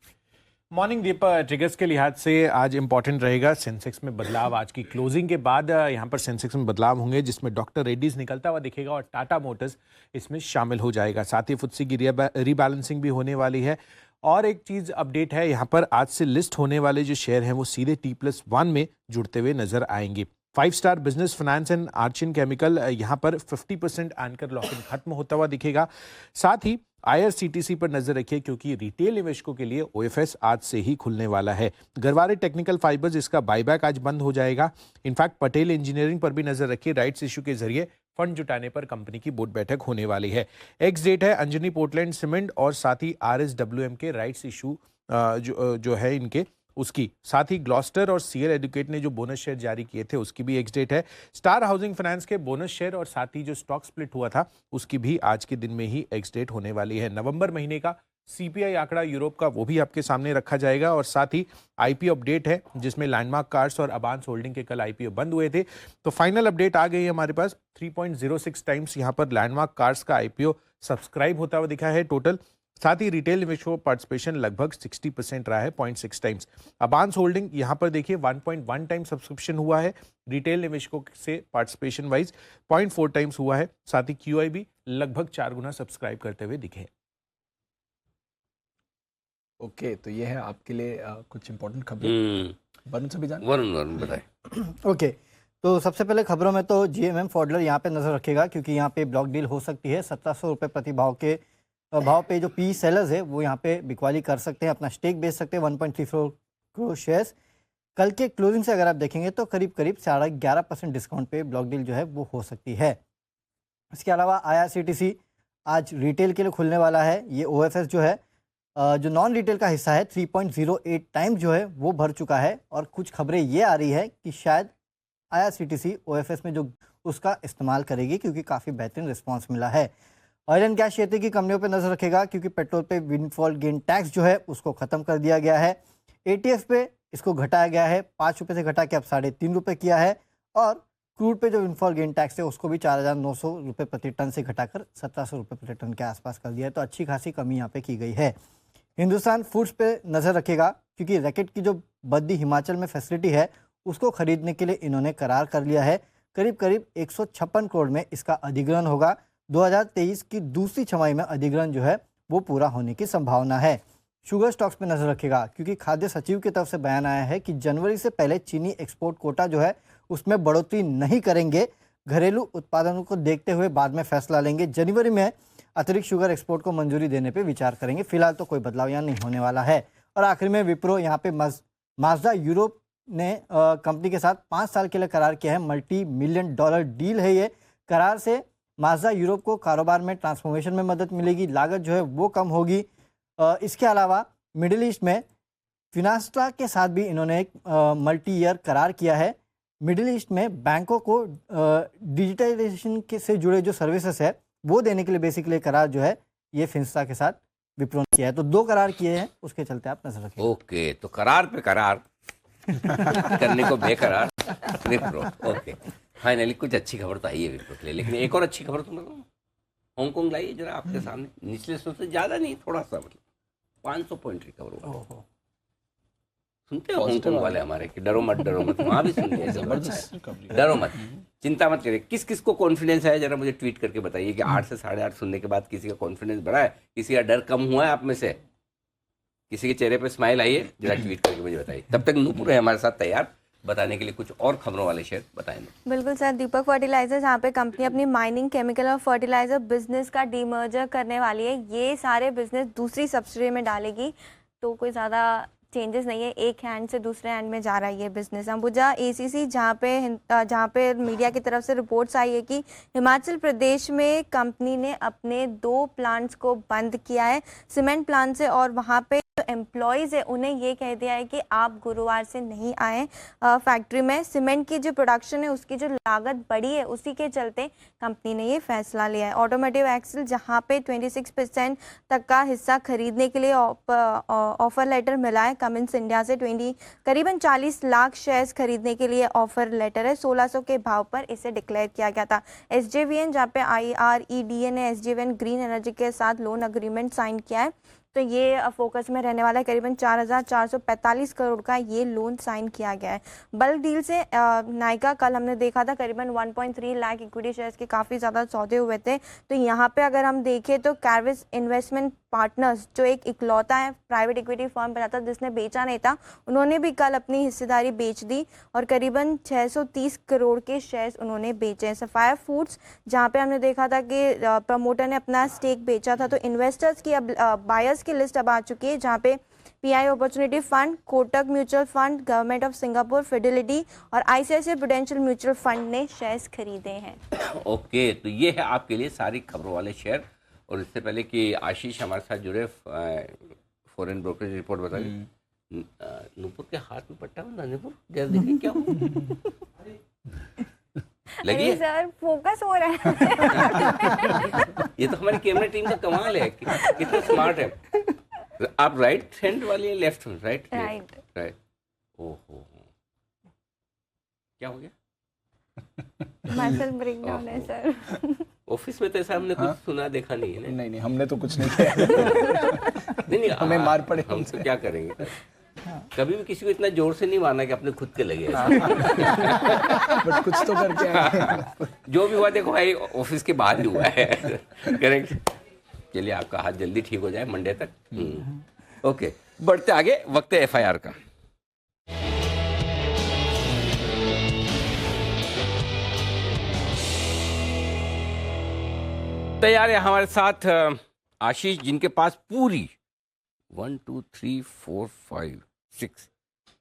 मॉर्निंग दीप, ट्रिगर्स के लिहाज से आज इंपॉर्टेंट रहेगा सेंसेक्स में बदलाव। आज की क्लोजिंग के बाद यहाँ पर सेंसेक्स में बदलाव होंगे, जिसमें डॉक्टर रेड्डीज निकलता हुआ दिखेगा और टाटा मोटर्स इसमें शामिल हो जाएगा। साथ ही फुत्सी की रीबैलेंसिंग भी होने वाली है। और एक चीज़ अपडेट है, यहाँ पर आज से लिस्ट होने वाले जो शेयर हैं वो सीधे T+1 में जुड़ते हुए नजर आएंगे। 5 star business finance and Archean chemical, यहाँ पर 50% एंकर लॉक-इन खत्म होता हुआ दिखेगा। साथ ही आईआरसीटीसी पर नजर रखिए, क्योंकि रिटेल निवेशकों के लिए ओएफएस आज से ही खुलने वाला है। गरवारे टेक्निकल फाइबर्स, इसका बायबैक आज बंद हो जाएगा। इनफैक्ट पटेल इंजीनियरिंग पर भी नजर रखिए, राइट्स इशू के जरिए फंड जुटाने पर कंपनी की बोर्ड बैठक होने वाली है। एक्स डेट है अंजनी पोर्टलैंड सीमेंट और साथ ही आरएसडब्ल्यूएम के राइट्स इशू जो है इनके, उसकी। साथ ही ग्लॉस्टर और सीएल एडुकेट ने जो बोनस शेयर जारी किए थे उसकी भी एक्स डेट है। स्टार हाउसिंग फाइनेंस के बोनस शेयर और साथ ही जो स्टॉक स्प्लिट हुआ था उसकी भी आज के दिन में ही एक्स डेट होने वाली है। नवंबर महीने का सीपीआई आंकड़ा यूरोप का वो भी आपके सामने रखा जाएगा। और साथ ही आईपीओ अपडेट है, जिसमें लैंडमार्क कार्स और अबांस होल्डिंग के कल आईपीओ बंद हुए थे, तो फाइनल अपडेट आ गई है हमारे पास। 3.06 टाइम्स यहाँ पर लैंडमार्क कार्स का आईपीओ सब्सक्राइब होता हुआ दिखा है टोटल। साथ ही रिटेल निवेशकों पार्टिसिपेशन लगभग 60% रहा है, 0.6 टाइम्स। अबांस होल्डिंग यहाँ पर देखिए 1.1 टाइम सब्सक्रिप्शन हुआ है, रिटेल निवेशकों से पार्टिसिपेशन वाइज 0.4 टाइम्स हुआ है। साथ ही क्यूआई भी लगभग 4 गुना सब्सक्राइब करते हुए दिखे। ओके, तो ये है आपके लिए कुछ इंपॉर्टेंट खबरें। वरुण से भी जान, वरुण बताए। ओके, तो सबसे पहले खबरों में तो जीएमएम फॉडलर यहाँ पे नजर रखेगा, क्योंकि यहाँ पे ब्लॉक डील हो सकती है। 1700 रुपये प्रति भाव पे जो पी सेलर्स है वो यहाँ पे बिकवाली कर सकते हैं, अपना स्टेक बेच सकते हैं 1.34 करोड़ शेयर्स। कल के क्लोजिंग से अगर आप देखेंगे तो करीब 11.5% डिस्काउंट पे ब्लॉक डील जो है वो हो सकती है। इसके अलावा आईआरसीटीसी आज रिटेल के लिए खुलने वाला है। ये ओएफएस जो है, जो नॉन रिटेल का हिस्सा है, 3.08 टाइम जो है वो भर चुका है। और कुछ खबरें ये आ रही है कि शायद आईआरसीटीसी ओएफएस में जो उसका इस्तेमाल करेगी, क्योंकि काफ़ी बेहतरीन रिस्पांस मिला है। ऑयल एंड गैस क्षेत्र की कंपनियों पर नजर रखेगा, क्योंकि पेट्रोल पे विंडफॉल गेन टैक्स जो है उसको खत्म कर दिया गया है। एटीएफ पे इसको घटाया गया है, 5 रुपये से घटा के अब 3.5 रुपये किया है। और क्रूड पे जो विंडफॉल गेन टैक्स है उसको भी 4,900 रुपये प्रति टन से घटाकर 1,700 रुपये प्रति टन के आसपास कर दिया है। तो अच्छी खासी कमी यहाँ पे की गई है। हिंदुस्तान फूड्स पे नजर रखेगा, क्योंकि रैकेट की जो बद्दी हिमाचल में फैसिलिटी है उसको खरीदने के लिए इन्होंने करार कर लिया है। करीब 156 करोड़ में इसका अधिग्रहण होगा। 2023 की दूसरी छमाही में अधिग्रहण जो है वो पूरा होने की संभावना है। शुगर स्टॉक्स पे नजर रखेगा, क्योंकि खाद्य सचिव की तरफ से बयान आया है कि जनवरी से पहले चीनी एक्सपोर्ट कोटा जो है उसमें बढ़ोतरी नहीं करेंगे। घरेलू उत्पादनों को देखते हुए बाद में फैसला लेंगे। जनवरी में अतिरिक्त शुगर एक्सपोर्ट को मंजूरी देने पे विचार करेंगे। फिलहाल तो कोई बदलाव यहाँ नहीं होने वाला है। और आखिर में विप्रो यहाँ पे माजदा यूरोप ने कंपनी के साथ 5 साल के लिए करार किया है। $multi-million डील है ये। करार से माजदा यूरोप को कारोबार में ट्रांसफॉर्मेशन में मदद मिलेगी, लागत जो है वो कम होगी। इसके अलावा मिडिल ईस्ट में फिनास्ट्रा के साथ भी इन्होंने एक मल्टी ईयर करार किया है। मिडिल ईस्ट में बैंकों को डिजिटलाइजेशन के से जुड़े जो सर्विसेज है वो देने के लिए बेसिकली करार जो है ये फिनास्ट्रा के साथ विप्रो ने किया है। तो 2 करार किए हैं, उसके चलते आप नजर रखें। ओके, तो करार पे करार करने को बेकरार विप्रो। ओके, फाइनली कुछ अच्छी खबर तो आई है विप्रो के लिए। लेकिन एक और अच्छी खबर तो मतलब हांगकांग लाइए जरा आपके सामने। निचले स्तर से ज्यादा नहीं, थोड़ा सा मतलब 500 पॉइंट रिकवर हुआ। सुनते हो हांगकांग वाले हमारे कि डरो मत वहां भी सुनते हैं जबरदस्त। डरो मत, चिंता मत करिए। किस किस को कॉन्फिडेंस है जरा मुझे ट्वीट करके बताइए कि 8 से 8.5 सुनने के बाद किसी का कॉन्फिडेंस बढ़ा है, किसी का डर कम हुआ है आप में से, किसी के चेहरे पे स्माइल आई है, जरा ट्वीट करके मुझे बताइए। तब तक नूपुर है हमारे साथ तैयार बताने के लिए कुछ और खबरों वाले शेयर बताएं। बिल्कुल सर, दीपक फर्टिलाइजर जहाँ पे कंपनी अपनी माइनिंग, केमिकल और फर्टिलाइजर बिजनेस का डीमर्जर करने वाली है। ये सारे बिजनेस दूसरी सब्सिडी में डालेगी, तो कोई ज़्यादा चेंजेस नहीं है। एक हैंड से दूसरे हैंड में जा रहा है ये बिजनेस। अंबुजा ACC जहाँ पे मीडिया की तरफ से रिपोर्ट्स आई है कि हिमाचल प्रदेश में कंपनी ने अपने 2 प्लांट्स को बंद किया है, सीमेंट प्लांट से, और वहाँ पे जो एम्प्लॉयज़ है उन्हें ये कह दिया है कि आप गुरुवार से नहीं आए फैक्ट्री में। सीमेंट की जो प्रोडक्शन है उसकी जो लागत बढ़ी है उसी के चलते कंपनी ने ये फैसला लिया है। ऑटोमोटिव एक्सेल जहाँ पे 26% तक का हिस्सा खरीदने के लिए ऑफर लेटर मिला है। कमिंस इंडिया से करीबन 40 लाख शेयर्स खरीदने के लिए ऑफर लेटर है। 1600 के भाव पर इसे डिक्लेयर किया गया था। SJVN जहाँ पे IREDA ने SJVN ग्रीन एनर्जी के साथ लोन अग्रीमेंट साइन किया है, तो ये फोकस में रहने वाला है। करीबन 4,445 करोड़ का ये लोन साइन किया गया है। बल्क डील से नायका कल हमने देखा था करीबन 1.3 लाख इक्विटी शेयर्स के काफ़ी ज़्यादा सौदे हुए थे। तो यहाँ पे अगर हम देखें तो कैरविस इन्वेस्टमेंट पार्टनर्स जो एक इकलौता है प्राइवेट इक्विटी फर्म बना था जिसने बेचा नहीं था, उन्होंने भी कल अपनी हिस्सेदारी बेच दी और करीबन 630 करोड़ के शेयर्स उन्होंने बेचे हैं। सफायर फूड्स जहाँ पे हमने देखा था कि प्रमोटर ने अपना स्टेक बेचा था, तो इन्वेस्टर्स की अब बायर्स की लिस्ट अब आ चुकी है, जहाँ पे PI opportunity fund, Kotak mutual fund, government of Singapore, Fidelity और ICICI प्रूडेंशियल म्यूचुअल फंड ने शेयर्स खरीदे हैं। ओके, तो ये है आपके लिए सारी खबरों वाले शेयर। और इससे पहले कि आशीष हमारे साथ जुड़े, फॉरेन ब्रोकरेज रिपोर्ट बता दें। नूपुर के हाथ में पट्टा बंधा, नूपुर जरा देखिए क्या लगी है? सर फोकस हो रहा है। ये तो हमारी कैमरा टीम का कमाल है, कितना स्मार्ट है। आप राइट हैंड वाली है, लेफ्ट हैंड? राइट। ओहो, क्या हो गया? मसल ब्रेकडाउन है सर। ऑफिस में तो ऐसा हमने कुछ सुना देखा नहीं है ना? नहीं, हमने तो कुछ नहीं किया। नहीं, हमें मार पड़े हम तो क्या करेंगे। कभी भी किसी को इतना जोर से नहीं मारना कि अपने खुद के लगे। बट कुछ तो करके आए। जो भी हुआ देखो भाई ऑफिस के बाहर ही हुआ है। करेक्ट। चलिए आपका हाथ जल्दी ठीक हो जाए मंडे तक। ओके, बढ़ते आगे। वक्त है FIR का। तैयार है हमारे साथ आशीष, जिनके पास पूरी 1 2 3 4 5 6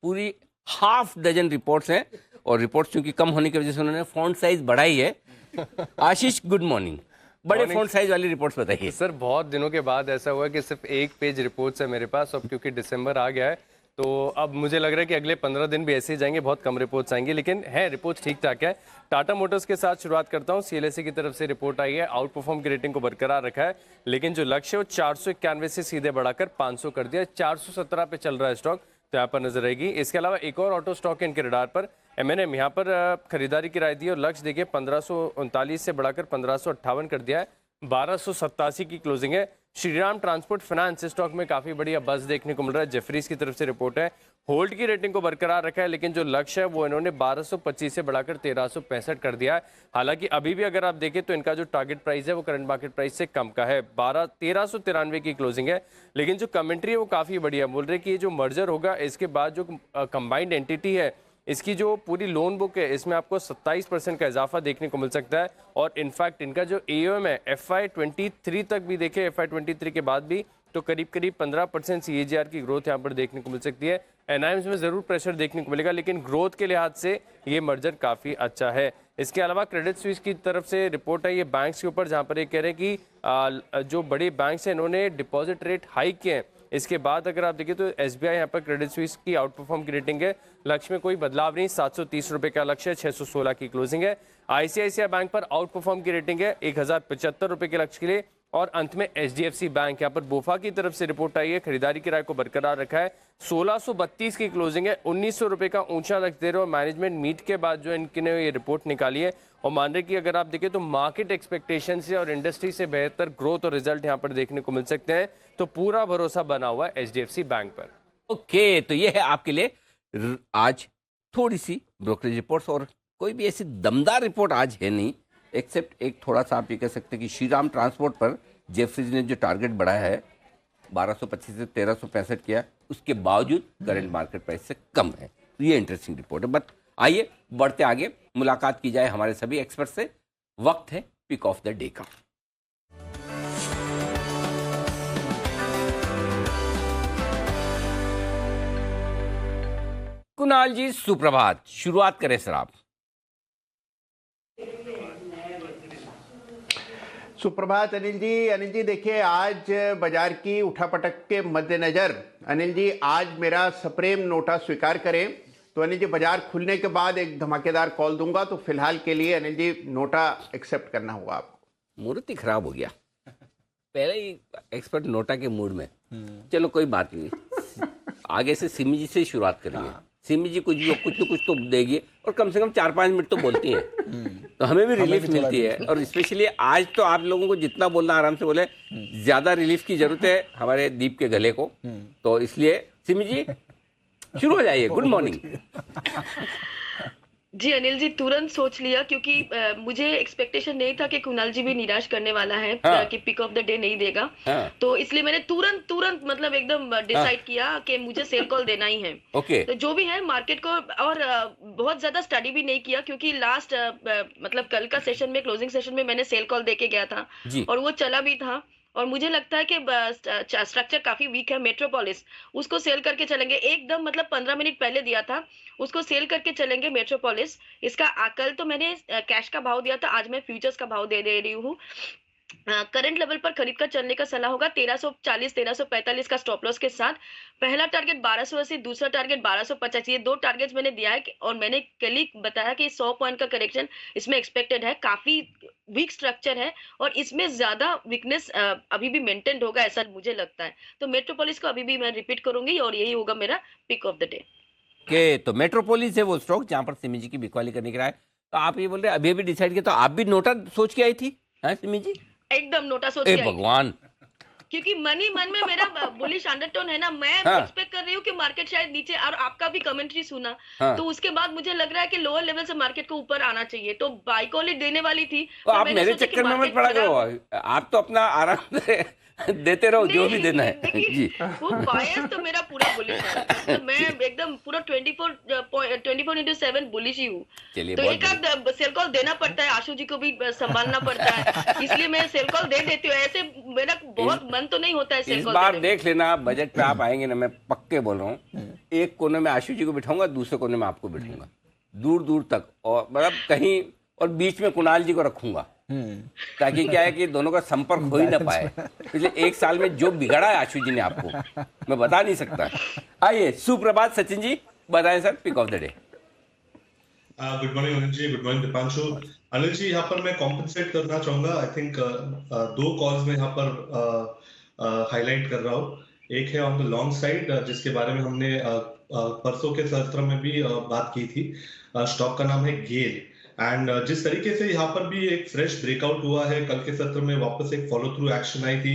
पूरी हाफ डजन रिपोर्ट्स हैं। और रिपोर्ट्स क्योंकि कम होने की वजह से उन्होंने फॉन्ट साइज बढ़ाई है। आशीष, गुड मॉर्निंग। बड़े फॉन्ट साइज वाली रिपोर्ट्स बताइए। सर, बहुत दिनों के बाद ऐसा हुआ कि सिर्फ 1 पेज रिपोर्ट्स है मेरे पास। अब क्योंकि दिसंबर आ गया है तो अब मुझे लग रहा है कि अगले 15 दिन भी ऐसे ही जाएंगे, बहुत कम रिपोर्ट्स आएंगी, लेकिन है रिपोर्ट्स ठीक ठाक है। टाटा मोटर्स के साथ शुरुआत करता हूं। CLSA की तरफ से रिपोर्ट आई है, आउट परफॉर्म की रेटिंग को बरकरार रखा है, लेकिन जो लक्ष्य है वो 491 से सीधे बढ़ाकर 500 कर दिया। 417 पे चल रहा है स्टॉक, तो यहाँ पर नजर रहेगी। इसके अलावा एक और ऑटो स्टॉक है इनके रडार पर, M&M, यहाँ पर खरीदारी की राय दी और लक्ष्य देखिए 1539 से बढ़ाकर 1558 कर दिया है। 1287 की क्लोजिंग है। श्रीराम ट्रांसपोर्ट फाइनेंस स्टॉक में काफी बढ़िया बज़ देखने को मिल रहा है। जेफरीज की तरफ से रिपोर्ट है, होल्ड की रेटिंग को बरकरार रखा है, लेकिन जो लक्ष्य है वो इन्होंने 1225 से बढ़ाकर 1365 कर दिया है। हालांकि अभी भी अगर आप देखें तो इनका जो टारगेट प्राइस है वो करंट मार्केट प्राइस से कम का है, 1393 की क्लोजिंग है। लेकिन जो कमेंट्री है वो काफी बढ़िया बोल रहे कि ये जो मर्जर होगा इसके बाद जो कंबाइंड एंटिटी है, इसकी जो पूरी लोन बुक है इसमें आपको 27% का इजाफा देखने को मिल सकता है। और इनफैक्ट इनका जो AUM है FY23 तक भी देखें, FY23 के बाद भी तो करीब 15% CAGR की ग्रोथ यहाँ पर देखने को मिल सकती है। NIMs में जरूर प्रेशर देखने को मिलेगा, लेकिन ग्रोथ के लिहाज से ये मर्जर काफी अच्छा है। इसके अलावा क्रेडिट स्विस की तरफ से रिपोर्ट है ये बैंक्स के ऊपर, जहाँ पर ये कह रहे हैं कि जो बड़े बैंक्स हैं इन्होंने डिपॉजिट रेट हाइक किए हैं। इसके बाद अगर आप देखिए तो SBI यहाँ पर क्रेडिट स्विस की आउट परफॉर्म की रेटिंग है, लक्ष्य में कोई बदलाव नहीं, 730 रुपए का लक्ष्य है, 616 की क्लोजिंग है। ICICI बैंक पर आउट परफॉर्म की रेटिंग है 1075 रुपए के लक्ष्य के लिए। और अंत में HDFC बैंक, यहाँ पर बोफा की तरफ से रिपोर्ट आई है, खरीदारी की राय को बरकरार रखा है, 1632 की क्लोजिंग है, 1900 रुपए का ऊंचा लक्ष्य दे रहे हो। मैनेजमेंट मीट के बाद जो इनने ये रिपोर्ट निकाली है और मान रहे कि अगर आप देखें तो मार्केट एक्सपेक्टेशन से और इंडस्ट्री से बेहतर ग्रोथ और रिजल्ट यहाँ पर देखने को मिल सकते हैं, तो पूरा भरोसा बना हुआ है HDFC बैंक पर। ओके, तो ये है आपके लिए आज थोड़ी सी ब्रोकरेज रिपोर्ट्स, और कोई भी ऐसी दमदार रिपोर्ट आज है नहीं, एक्सेप्ट एक थोड़ा सा आप ये कह सकते हैं कि श्रीराम ट्रांसपोर्ट पर जेफरीज ने जो टारगेट बढ़ाया है 1225 से 1365 किया, उसके बावजूद करंट मार्केट प्राइस से कम है। तो ये इंटरेस्टिंग रिपोर्ट है। बट आइए बढ़ते आगे, मुलाकात की जाए हमारे सभी एक्सपर्ट से। वक्त है पिक ऑफ द डे का। कुणाल जी सुप्रभात, शुरुआत करें सर आप। सुप्रभात अनिल जी। अनिल जी देखिए, आज बाजार की उठापटक के मद्देनजर अनिल जी आज मेरा सप्रेम नोटा स्वीकार करें तो अनिल जी बाजार खुलने के बाद एक धमाकेदार कॉल दूंगा, तो फिलहाल के लिए अनिल जी नोटा एक्सेप्ट करना होगा आपको। मूर्ति खराब हो गया, पहले ही एक्सपर्ट नोटा के मूड में। चलो कोई बात नहीं, आगे से सिमी जी से शुरुआत करेंगे। सिमी जी कुछ तो देगी, और कम से कम 4-5 मिनट तो बोलती हैं, तो हमें भी रिलीफ मिलती है। और स्पेशली आज तो आप लोगों को जितना बोलना आराम से बोले, ज्यादा रिलीफ की जरूरत है हमारे दीप के गले को। तो इसलिए सिमी जी शुरू हो जाइए। Good morning. जी अनिल जी, तुरंत सोच लिया क्योंकि मुझे एक्सपेक्टेशन नहीं था कि कुणाल जी भी निराश करने वाला है कि पिक ऑफ द डे नहीं देगा। तो इसलिए मैंने तुरंत मतलब एकदम डिसाइड किया कि मुझे सेल कॉल देना ही है। तो जो भी है मार्केट को, और बहुत ज्यादा स्टडी भी नहीं किया क्योंकि लास्ट मतलब कल का सेशन में, क्लोजिंग सेशन में मैंने सेल कॉल देके गया था और वो चला भी था। और मुझे लगता है कि स्ट्रक्चर काफी वीक है। मेट्रोपोलिस उसको सेल करके चलेंगे एकदम, मतलब 15 मिनट पहले दिया था, उसको सेल करके चलेंगे मेट्रोपोलिस। इसका कल तो मैंने कैश का भाव दिया था, आज मैं फ्यूचर्स का भाव दे रही हूँ। करंट लेवल पर खरीद कर चलने का सलाह होगा 1340 1345 का स्टॉप लॉस के साथ। पहला टारगेट 1280, दूसरा टारगेट 1250, ये दो टारगेट्स मैंने दिया है। और मैंने कल ही बताया कि 100 पॉइंट का करेक्शन इसमें एक्सपेक्टेड है। काफी वीक स्ट्रक्चर है और इसमें ज्यादा वीकनेस अभी भी मेंटेन होगा, ऐसा मुझे लगता है। तो मेट्रोपोलिस को अभी भी मैं रिपीट करूंगी और यही होगा मेरा pick of the day. Okay, तो मेट्रोपोलिस है वो स्टॉक जहां पर सिमी जी की बिकवाली करने के रहा है। तो आप ये बोल रहे हैं अभी डिसाइड किया, तो आप भी नोटा सोच के आई थी सिमी जी? एकदम नोटा सोच के आई। भगवान, क्योंकि मन ही मन में मेरा बुलिश अंडरटोन है ना। मैं एक्सपेक्ट कर रही हूँ कि मार्केट शायद नीचे, और आपका भी कमेंट्री सुना तो उसके बाद मुझे लग रहा है कि लोअर लेवल से मार्केट को ऊपर आना चाहिए, तो बाई कॉल ही देने वाली थी। तो आप मेरे चक्कर में मत पड़ा करो, आप तो अपना आराम से देते रहो जो भी देना है जी। वो बायस तो मेरा पूरा बुलिश है, तो मैं एकदम पूरा 24/7 बुलिश ही हूँ। तो एक आध सेल कॉल देना पड़ता है, आशु जी को भी संभालना पड़ता है, इसलिए मैं सेल कॉल दे देती हूँ। ऐसे मेरा बहुत मन तो नहीं होता है सेल कॉल। इस बार देख लेना, बजट पे आप आएंगे ना, मैं पक्के बोल रहा हूँ, एक कोने में आशु जी को बिठाऊंगा, दूसरे कोने में आपको बिठाऊंगा, दूर दूर तक, और मतलब कहीं, और बीच में कुणाल जी को रखूंगा, ताकि क्या है कि दोनों का संपर्क हो ही ना पाए। पिछले 1 साल में जो बिगड़ा है आशु जी ने आपको, मैं बता नहीं सकता। आइए, सुप्रभात सचिन जी, बताएं sir pick of the day. Good morning Anil ji, good morning Deepanshu. Anil ji, यहाँ पर मैं कॉम्पनसेट करना चाहूंगा। आई थिंक 2 कॉल्स में यहाँ पर हाईलाइट कर रहा हूँ। एक है ऑन द लॉन्ग साइड, जिसके बारे में हमने परसों के सत्र में भी बात की थी। स्टॉक का नाम है गेल, एंड जिस तरीके से यहाँ पर भी एक फ्रेश ब्रेकआउट हुआ है, कल के सत्र में वापस एक फॉलो थ्रू एक्शन आई थी,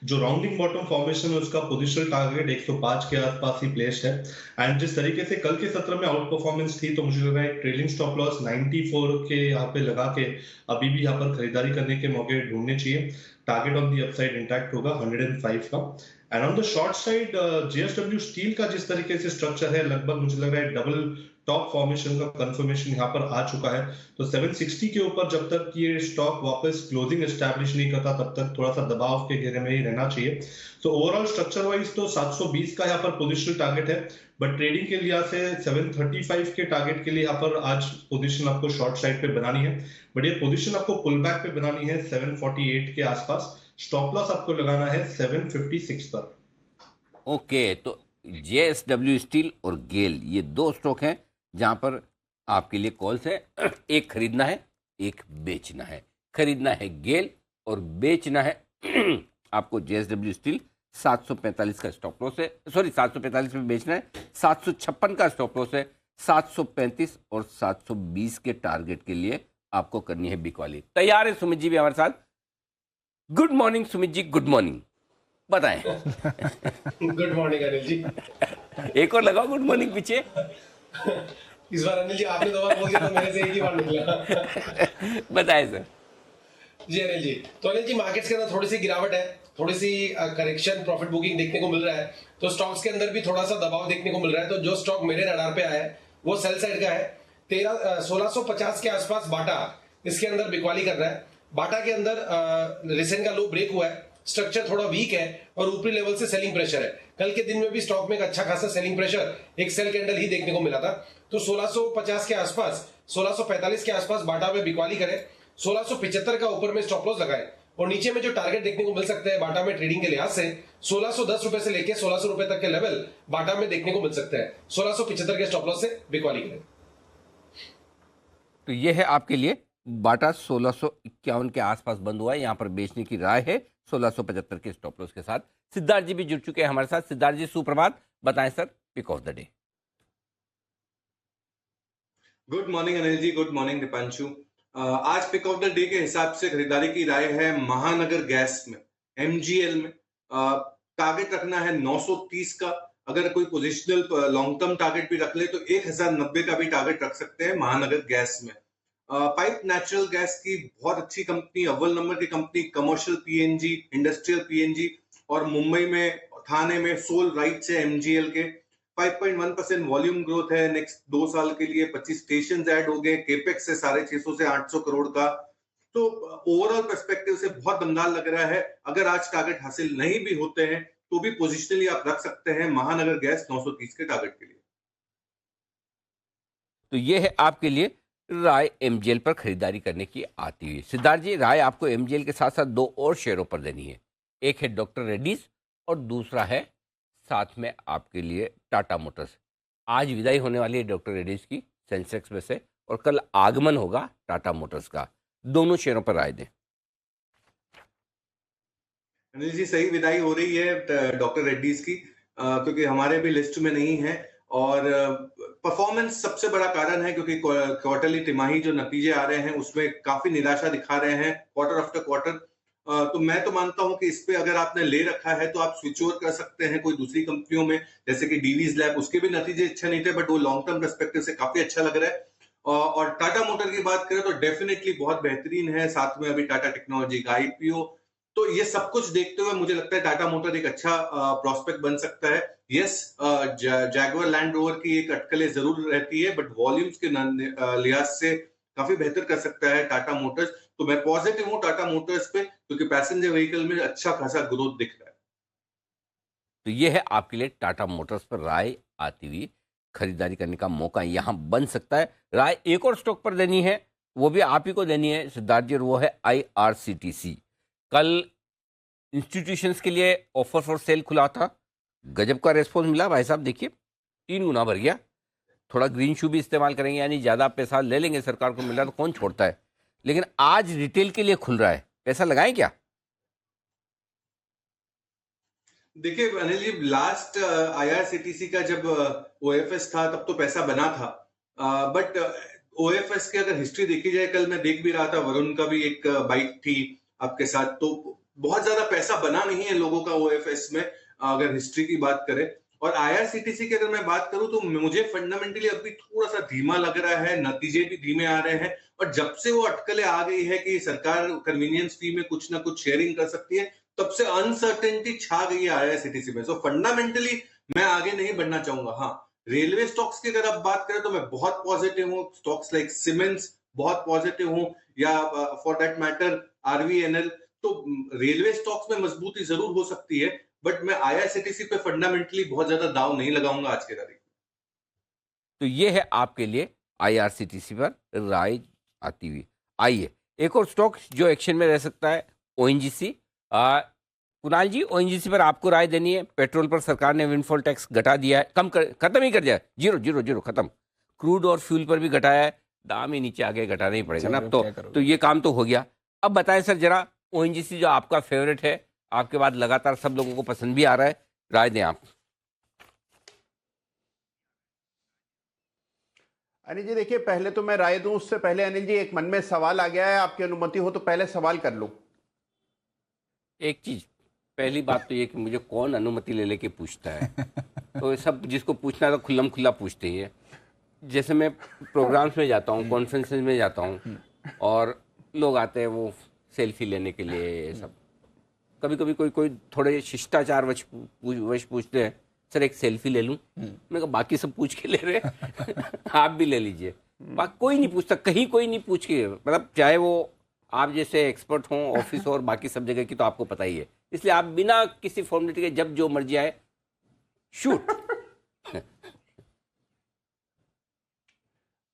जो राउंडिंग बॉटम फॉर्मेशन है उसका पोजिशनल टारगेट 105 के आसपास ही प्लेस्ड है। एंड जिस तरीके से कल के सत्र में आउट परफॉर्मेंस थी, तो मुझे लग रहा है ट्रेलिंग स्टॉप लॉस 94 के यहाँ पे लगा के अभी भी यहाँ पर खरीदारी करने के मौके ढूंढने चाहिए। Target on the upside intact होगा 105 का। And on the short side JSW steel का जिस तरीके से स्ट्रक्चर है, लगभग मुझे लग रहा है डबल टॉप फॉर्मेशन का कंफर्मेशन यहाँ पर आ चुका है। तो 760 के ऊपर जब तक ये स्टॉक वापस क्लोजिंग एस्टैब्लिश नहीं करता, तब तक थोड़ा सा दबाव के घेरे में ही रहना चाहिए। तो ओवरऑल स्ट्रक्चर वाइज तो 720 का यहाँ पर पोजिशनल टारगेट है, बट ट्रेडिंग के लिहाज से 735 के टारगेट के लिए यहाँ पर आज पोजीशन आपको शॉर्ट साइड पे बनानी है, बट ये पोजीशन आपको पुल बैक पे बनानी है 748 के आसपास। स्टॉप लॉस आपको लगाना है 756 पर। ओके, तो जेएसडब्ल्यू स्टील और गेल ये दो स्टॉक हैं जहां पर आपके लिए कॉल्स है। एक खरीदना है, एक बेचना है। खरीदना है गेल और बेचना है आपको जेएसडब्ल्यू स्टील। 745 का स्टॉप लॉस है, सॉरी 745 में बेचना है। 756 का स्टॉप लॉस है। 735 और 720 के टारगेट के लिए आपको करनी है बिकवाली। तैयार है सुमित जी भी हमारे साथ? Good morning Sumit ji, good morning, बताएं। गुड मॉर्निंग अनिल जी। एक और लगाओ गुड मॉर्निंग पीछे। इस बार अनिल जी आपने 2 बार बोल दिया तो मेरे से एक ही बार निकला। बताएं सर। जी अनिल जी, तो अनिल जी मार्केट्स के अंदर थोड़ी सी गिरावट है, थोड़ी सी करेक्शन, प्रॉफिट बुकिंग देखने को मिल रहा है। तो स्टॉक्स के अंदर भी थोड़ा सा दबाव देखने को मिल रहा है। तो जो स्टॉक मेरे रडार पे आया है वो सेल साइड का है। 1650 के आसपास बाटा इसके अंदर बिकवाली कर रहा है। बाटा के अंदर रिसेंट का लो ब्रेक हुआ है, स्ट्रक्चर थोड़ा वीक है और ऊपरी लेवल से सेलिंग प्रेशर है। कल के दिन में भी स्टॉक में एक अच्छा खासा सेलिंग प्रेशर, एक सेल कैंडल ही देखने को मिला था। तो 1650 के आसपास, 1645 के आसपास बाटा में बिकवाली करें। 1675 का ऊपर में स्टॉप लॉस लगाए और नीचे में जो टारगेट देखने को मिल सकते हैं बाटा में ट्रेडिंग के लिहाज से 1610 रुपए से लेके 1600 रुपए तक के लेवल बाटा में देखने को मिल सकते हैं। 1675 के स्टॉप लॉस से बिकवाली करें। तो ये है आपके लिए बाटा 1651 के आसपास बंद हुआ है, यहाँ पर बेचने की राय है 1675 के स्टॉप लॉस के साथ। सिद्धार्थ जी भी जुड़ चुके हैं हमारे साथ। सिद्धार्थ जी सुप्रभात, बताएं sir pick of the day. Good morning Anil ji, good morning Deepanshu. आज पिक ऑफ द डे के हिसाब से खरीदारी की राय है महानगर गैस में, एमजीएल में। टारगेट रखना है 930 का। अगर कोई पोजिशनल लॉन्ग टर्म टारगेट भी रख ले तो 1090 का भी टारगेट रख सकते हैं महानगर गैस में। पाइप नेचुरल गैस की बहुत अच्छी कंपनी, अव्वल नंबर की company, commercial PNG, industrial PNG, और मुंबई में, थाने में सोल राइट्स है एमजीएल के। 5.1% वॉल्यूम ग्रोथ है नेक्स्ट 2 साल के लिए। 25 स्टेशन ऐड हो गए, केपेक्स है 650 से 800 करोड़ का। तो ओवरऑल पर्सपेक्टिव से बहुत दमदार लग रहा है। अगर आज टारगेट हासिल नहीं भी होते हैं तो भी पोजिशनली आप रख सकते हैं महानगर गैस 930 के टारगेट के लिए। तो ये है आपके लिए राय एमजीएल पर खरीदारी करने की आती हुई। सिद्धार्थ जी, राय आपको एमजीएल के साथ साथ 2 और शेयरों पर देनी है। एक है डॉक्टर रेड्डीज और दूसरा है साथ में आपके लिए टाटा मोटर्स। आज विदाई होने वाली है डॉक्टर रेड्डीज की सेंसेक्स में से, और कल आगमन होगा टाटा मोटर्स का। दोनों शेयरों पर राय दें। अनिल जी, सही विदाई हो रही है डॉक्टर रेड्डीज की, क्योंकि हमारे भी लिस्ट में नहीं है। और परफॉर्मेंस सबसे बड़ा कारण है, क्योंकि क्वार्टरली तिमाही जो नतीजे आ रहे हैं उसमें काफी निराशा दिखा रहे हैं क्वार्टर आफ्टर क्वार्टर। तो मैं तो मानता हूं कि इस पे अगर आपने ले रखा है तो आप स्विच ओवर कर सकते हैं कोई दूसरी कंपनियों में, जैसे कि डीवीज लैब। उसके भी नतीजे अच्छे नहीं थे, बट वो लॉन्ग टर्म पर्सपेक्टिव से काफी अच्छा लग रहा है। और टाटा मोटर की बात करें तो डेफिनेटली बहुत बेहतरीन है। साथ में अभी टाटा टेक्नोलॉजी का आईपीओ, तो ये सब कुछ देखते हुए मुझे लगता है टाटा मोटर एक अच्छा प्रोस्पेक्ट बन सकता है। यस, जैगुआर लैंड रोवर की एक अटकलें जरूर रहती है, बट वॉल्यूम्स के लिहाज से काफी बेहतर कर सकता है टाटा मोटर्स। तो मैं पॉजिटिव हूं टाटा मोटर्स पे, क्योंकि पैसेंजर व्हीकल में अच्छा खासा ग्रोथ दिख रहा है। तो ये है आपके लिए टाटा मोटर्स पर राय आती हुई। खरीदारी करने का मौका यहां बन सकता है। राय एक और स्टॉक पर देनी है, वो भी आप ही को देनी है सिद्धार्थ जी, और वो है IRCTC। कल इंस्टीट्यूशंस के लिए ऑफर फॉर सेल खुला था, गजब का रेस्पॉन्स मिला भाई साहब। देखिए 3 गुना भर गया। थोड़ा ग्रीन शू भी इस्तेमाल करेंगे, यानी ज़्यादा पैसा ले लेंगे, सरकार को मिल रहा तो कौन छोड़ता है। लेकिन आज रिटेल के लिए खुल रहा है, पैसा लगाएं क्या? देखिए अनिल जी, लास्ट IRCTC का जब OFS था तब तो पैसा बना था, बट ओएफएस की अगर हिस्ट्री देखी जाए, कल मैं देख भी रहा था, वरुण का भी एक बाइट थी आपके साथ, तो बहुत ज्यादा पैसा बना नहीं है लोगों का ओएफएस में अगर हिस्ट्री की बात करें। और आईआरसीटीसी की अगर मैं बात करूं तो मुझे फंडामेंटली अभी थोड़ा सा धीमा लग रहा है, नतीजे भी धीमे आ रहे हैं, और जब से वो अटकलें आ गई है कि सरकार कन्वीनियंस फी में कुछ ना कुछ शेयरिंग कर सकती है, तब से अनसर्टेनिटी छा गई है आईआरसीटीसी में। सो फंडामेंटली मैं आगे नहीं बढ़ना चाहूंगा। हाँ, रेलवे स्टॉक्स की अगर आप बात करें तो मैं बहुत पॉजिटिव हूँ, स्टॉक्स लाइक सीमेंस बहुत पॉजिटिव हूँ, या फॉर दैट मैटर आरवीएनएल। तो रेलवे स्टॉक्स में मजबूती जरूर हो सकती है, बट मैं आईआरसीटीसी पे फंडामेंटली बहुत ज्यादा दाव नहीं लगाऊंगा आज के तारीख में। तो ये है आपके लिए आईआरसीटीसी पर राय आती हुई। आइए एक और स्टॉक जो एक्शन में रह सकता है, ओएनजीसी। कुणाल जी, ओएनजीसी पर आपको राय देनी है। पेट्रोल पर सरकार ने विंडफॉल टैक्स घटा दिया है, खत्म ही कर दिया है, 0 खत्म। क्रूड और फ्यूल पर भी घटाया है, दाम ही नीचे आगे घटाना ही पड़ेगा ना अब तो ये काम तो हो गया। अब बताएं सर जरा, ओएनजीसी जो आपका फेवरेट है, आपके बाद लगातार सब लोगों को पसंद भी आ रहा है, राय दें आप। अनिल जी देखिए, पहले तो मैं राय दूं उससे पहले अनिल जी एक मन में सवाल आ गया है, आपकी अनुमति हो तो पहले सवाल कर लूं। एक चीज, पहली बात तो ये कि मुझे कौन अनुमति ले लेके पूछता है। तो सब जिसको पूछना है तो खुल्लम खुल्ला पूछते हैं। जैसे मैं प्रोग्राम्स में जाता हूँ, कॉन्फ्रेंसेस में जाता हूँ, और लोग आते हैं वो सेल्फी लेने के लिए, ये सब कभी कभी कोई थोड़े शिष्टाचार वश पूछते हैं, सर एक सेल्फी ले लूं। मैं कहा बाकी सब पूछ के ले रहे आप भी ले लीजिए। कोई नहीं पूछता, कहीं कोई नहीं पूछ के, मतलब चाहे वो आप जैसे एक्सपर्ट हों, ऑफिस हो और बाकी सब जगह की, तो आपको पता ही है। इसलिए आप बिना किसी फॉर्मेलिटी के जब जो मर्जी आए शूट।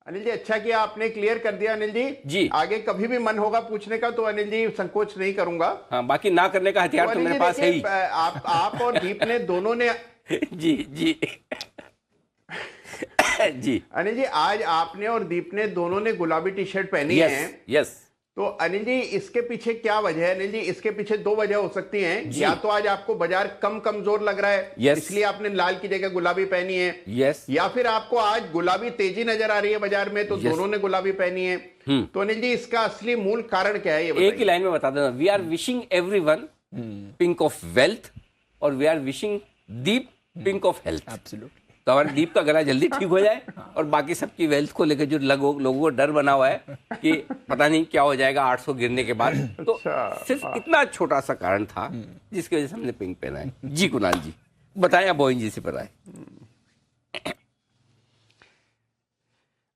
अनिल जी अच्छा किया आपने क्लियर कर दिया। अनिल जी आगे कभी भी मन होगा पूछने का तो अनिल जी संकोच नहीं करूंगा। हाँ, बाकी ना करने का हथियार तो मेरे पास है ही। आप और दीप ने दोनों ने जी जी जी अनिल जी, आज आपने और दीप ने दोनों ने गुलाबी टी शर्ट पहनी है। यस। तो अनिल जी इसके पीछे क्या वजह है? अनिल जी इसके पीछे दो वजह हो सकती हैं। या तो आज आपको बाजार कम कमजोर लग रहा है, इसलिए आपने लाल की जगह गुलाबी पहनी है। या फिर आपको आज गुलाबी तेजी नजर आ रही है बाजार में, तो दोनों ने गुलाबी पहनी है। तो अनिल जी इसका असली मूल कारण क्या है, ये एक ही लाइन में बता देना। We are wishing everyone pink of wealth, और we are wishing Deep pink of health. Absolutely. तो हमारे दीप का गला जल्दी ठीक हो जाए, और बाकी सबकी वेल्थ को लेकर जो लोगों को डर बना हुआ है कि पता नहीं क्या हो जाएगा 800 गिरने के बाद, तो सिर्फ इतना छोटा सा कारण था जिसकी वजह से हमने पिंक पहना है। जी कुणाल जी बताएं, अब ओएनजीसी पर आए।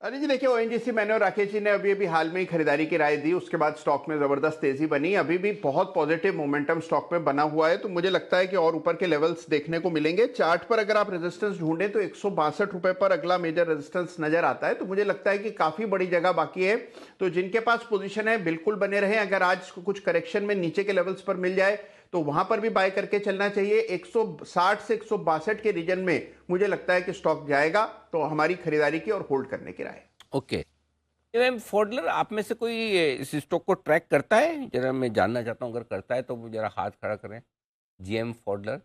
अनिल जी देखिए, ओएनजीसी मैंने और राकेश जी ने अभी हाल में ही खरीदारी की राय दी, उसके बाद स्टॉक में जबरदस्त तेजी बनी। अभी भी बहुत पॉजिटिव मोमेंटम स्टॉक में बना हुआ है, तो मुझे लगता है कि और ऊपर के लेवल्स देखने को मिलेंगे। चार्ट पर अगर आप रेजिस्टेंस ढूंढें तो 162 रुपए पर अगला मेजर रेजिस्टेंस नजर आता है। तो मुझे लगता है कि काफी बड़ी जगह बाकी है, तो जिनके पास पोजीशन है बिल्कुल बने रहे। अगर आज कुछ करेक्शन में नीचे के लेवल्स पर मिल जाए तो वहां पर भी बाय करके चलना चाहिए। 160 से 162 के रीजन में मुझे लगता है कि स्टॉक जाएगा, तो हमारी खरीदारी की और होल्ड करने की राय। ओके मैम, फॉडलर आप में से कोई इस स्टॉक को ट्रैक करता है? जरा मैं जानना चाहता हूँ, अगर करता है तो वो जरा हाथ खड़ा करें। जीएम फॉडलर,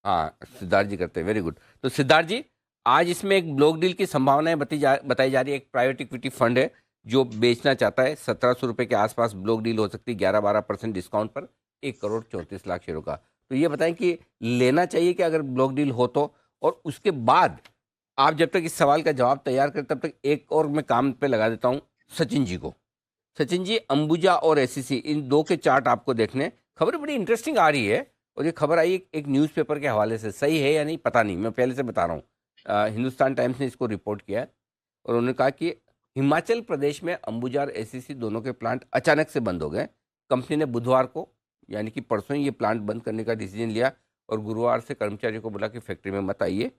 हाँ सिद्धार्थ जी करते हैं, वेरी गुड। तो सिद्धार्थ जी, आज इसमें एक ब्लॉक डील की संभावनाएं बताई जा रही है। एक प्राइवेट इक्विटी फंड है जो बेचना चाहता है, 1700 रुपये के आसपास ब्लॉक डील हो सकती है, 11-12% डिस्काउंट पर 1,34,00,000 शेयरों का। तो ये बताएं कि लेना चाहिए कि अगर ब्लॉक डील हो तो, और उसके बाद आप जब तक इस सवाल का जवाब तैयार करें तब तक एक और मैं काम पे लगा देता हूं सचिन जी को। सचिन जी, अंबुजा और एससीसी, इन दो के चार्ट आपको देखने, खबर बड़ी इंटरेस्टिंग आ रही है, और ये खबर आई एक न्यूज़पेपर के हवाले से, सही है या नहीं पता नहीं, मैं पहले से बता रहा हूँ। हिंदुस्तान टाइम्स ने इसको रिपोर्ट किया है, और उन्होंने कहा कि हिमाचल प्रदेश में अंबुजा और एससीसी दोनों के प्लांट अचानक से बंद हो गए। कंपनी ने बुधवार को, यानी कि परसों ही, ये प्लांट बंद करने का डिसीजन लिया, और गुरुवार से कर्मचारियों को बोला कि फैक्ट्री में मत आइए।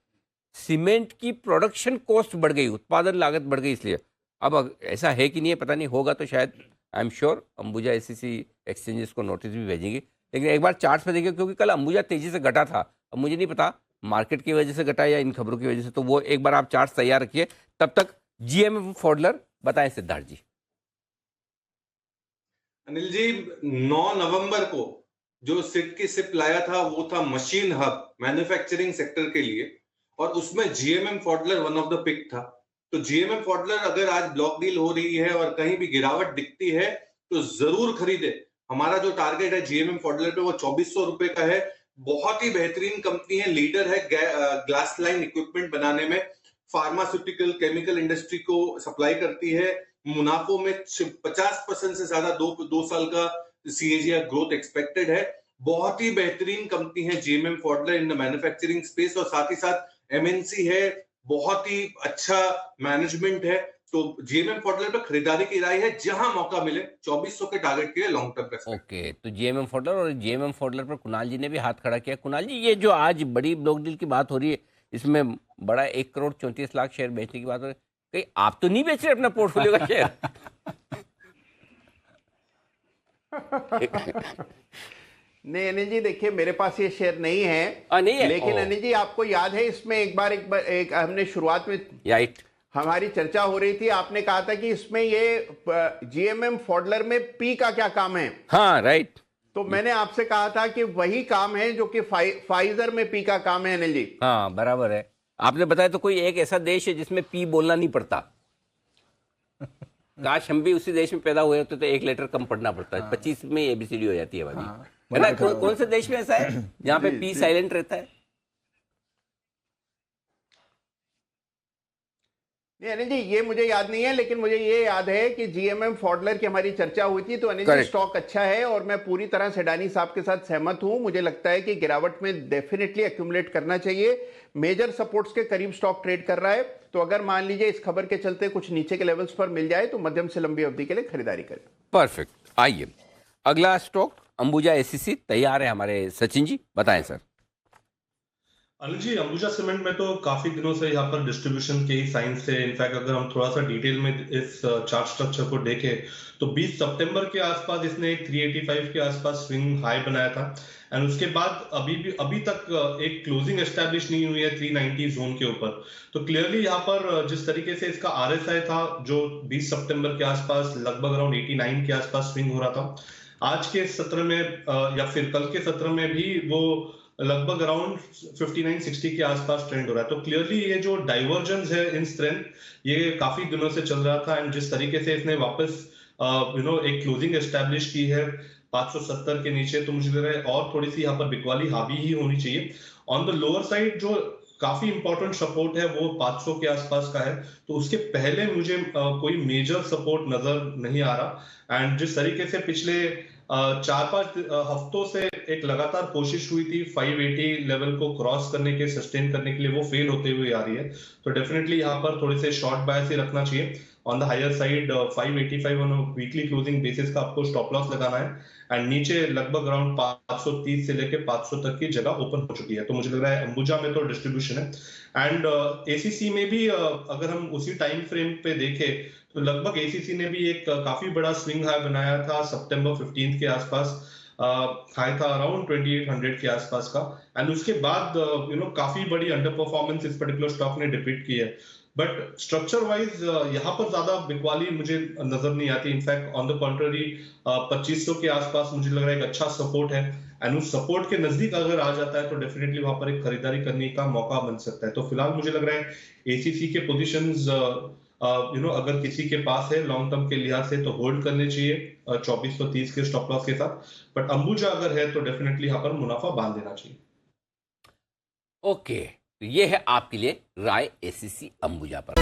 सीमेंट की प्रोडक्शन कॉस्ट बढ़ गई, उत्पादन लागत बढ़ गई, इसलिए अब ऐसा है कि नहीं है पता नहीं, होगा तो शायद I am sure Ambuja SCC exchanges को नोटिस भी भेजेंगे। लेकिन एक बार चार्ट पे देखिए, क्योंकि कल अंबुजा तेजी से घटा था, अब मुझे नहीं पता मार्केट की वजह से घटा या इन खबरों की वजह से, तो वो एक बार आप चार्ट तैयार रखिए। तब तक जीएम फॉडलर बताएं सिद्धार्थ जी। अनिल जी, 9 नवंबर को जो सिट की सिप लाया था वो था मशीन हब मैन्युफैक्चरिंग सेक्टर के लिए, और उसमें GMM Pfaudler one of the pick था। तो जीएमएम फॉडलर अगर आज ब्लॉक डील हो रही है और कहीं भी गिरावट दिखती है तो जरूर खरीदे। हमारा जो टारगेट है जीएमएम फॉडलर पे वो 2400 रुपए का है। बहुत ही बेहतरीन कंपनी है, लीडर है ग्लास लाइन इक्विपमेंट बनाने में, फार्मास्यूटिकल केमिकल इंडस्ट्री को सप्लाई करती है। मुनाफों में 50% से ज्यादा दो साल का CAGR ग्रोथ एक्सपेक्टेड है। बहुत ही बेहतरीन कंपनी है GMM Pfaudler in the manufacturing space, और साथ ही साथ MNC है, बहुत ही अच्छा मैनेजमेंट है। तो जीएमएम फॉडलर पर खरीदारी की राय है, जहां मौका मिले 2400 के टारगेट के लिए लॉन्ग टर्म पे। ओके, तो जीएमएम फॉडलर और जीएमएम फॉडलर पर कुणाल जी ने भी हाथ खड़ा किया। कुणाल जी, ये जो आज बड़ी ब्लॉक डील की बात हो रही है, इसमें बड़ा 1,34,00,000 शेयर बेचने की बात हो रही है, कहीं आप तो नहीं बेच रहे अपना पोर्टफोलियो का शेयर? नहीं अनिल जी, देखिए मेरे पास ये शेयर नहीं है, नहीं है, लेकिन अनिल जी आपको याद है इसमें एक हमने शुरुआत में राइट हमारी चर्चा हो रही थी, आपने कहा था कि इसमें ये जीएमएम फॉडलर में पी का क्या काम है। हाँ राइट, तो मैंने आपसे कहा था कि वही काम है जो कि फाइजर में पी का काम है अनिल जी। हाँ बराबर है, आपने बताया। तो कोई एक ऐसा देश है जिसमें पी बोलना नहीं पड़ता? काश हम भी उसी देश में पैदा हुए होते तो एक लेटर कम पढ़ना पड़ता है। 25 में ABCD हो जाती है हमारी, है ना? कौन से देश में ऐसा है जहाँ पे पी साइलेंट रहता है? नहीं अनिल जी, ये मुझे याद नहीं है, लेकिन मुझे ये याद है कि जीएमएम फॉडलर की हमारी चर्चा हुई थी। तो अनिल जी स्टॉक अच्छा है और मैं पूरी तरह से डानी साहब के साथ सहमत हूं। मुझे लगता है कि गिरावट में डेफिनेटली एक्यूमुलेट करना चाहिए। मेजर सपोर्ट्स के करीब स्टॉक ट्रेड कर रहा है, तो अगर मान लीजिए इस खबर के चलते कुछ नीचे के लेवल्स पर मिल जाए तो मध्यम से लंबी अवधि के लिए खरीदारी करें। परफेक्ट। आइए अगला स्टॉक अंबुजा ACC तैयार है हमारे सचिन जी, बताएं सर। अनिल जी, अंबुजा सीमेंट में तो काफी दिनों से यहाँ पर डिस्ट्रीब्यूशन के ही साइंस थे। इनफैक्ट अगर हम थोड़ा सा डिटेल में इस चार्ट स्ट्रक्चर को देखें तो 20 सितंबर के आसपास इसने एक 385 के आसपास स्विंग हाई बनाया था, एंड उसके बाद अभी तक एक क्लोजिंग एस्टैब्लिश नहीं हुई है 390 जोन के ऊपर। तो क्लियरली यहाँ पर जिस तरीके से इसका RSI था जो 20 सितंबर के आसपास लगभग अराउंड 89 के आसपास स्विंग हो रहा था, आज के सत्र में या फिर कल के सत्र में भी वो लगभग अराउंड 59-60 के आसपास ट्रेंड हो रहा है। तो क्लियरली ये जो डाइवर्जेंस है इन स्ट्रेंथ, ये काफी दिनों से चल रहा था, एंड जिस तरीके से इसने वापस एक क्लोजिंग एस्टैब्लिश की है 570 के नीचे, तो मुझे लग रहा है और थोड़ी सी यहाँ पर बिकवाली हावी ही होनी चाहिए। ऑन द लोअर साइड जो काफी इंपॉर्टेंट सपोर्ट है वो 500 के आसपास का है, तो उसके पहले मुझे कोई मेजर सपोर्ट नजर नहीं आ रहा। एंड जिस तरीके से पिछले 4-5 हफ्तों से एक लगातार कोशिश हुई थी 580 लेवल को क्रॉस करने के, सस्टेन करने के लिए, वो फेल होते हुए आ रही है। तो डेफिनेटली यहाँ पर थोड़े से शॉर्ट बायस ही रखना चाहिए। On the higher side 585 on weekly closing basis का आपको स्टॉप लॉस लगाना है, एंड नीचे लगभग अराउंड 530 से लेके 500 तक की जगह ओपन हो चुकी है। तो मुझे लग रहा है अंबुजा में तो डिस्ट्रीब्यूशन है, एंड ACC में भी अगर हम उसी टाइम फ्रेम पे देखें तो लगभग ACC ने भी एक काफी बड़ा स्विंग हाई बनाया था सितंबर 15 के आसपास, हाई था अराउंड 2800 के आसपास का, एंड उसके बाद काफी बड़ी अंडर परफॉर्मेंस इस पर्टिकुलर स्टॉक ने डिपिक्ट की है। बट स्ट्रक्चर वाइज यहाँ पर ज्यादा बिकवाली मुझे नजर नहीं आती। इनफैक्ट ऑन द कॉन्ट्ररी 2500 के आसपास मुझे लग रहा है एक अच्छा सपोर्ट है, एंड उस सपोर्ट के नजदीक अगर आ जाता है तो डेफिनेटली वहां पर एक खरीदारी करने का मौका बन सकता है। तो फिलहाल मुझे लग रहा है ACC के पोजिशंस अगर किसी के पास है लॉन्ग टर्म के लिहाज से तो होल्ड करने चाहिए 2430 के स्टॉप लॉस के साथ, बट अंबुजा अगर है तो डेफिनेटली यहाँ पर मुनाफा बांध देना चाहिए। ओके, तो ये है आपके लिए राय ACC अंबुजा पर।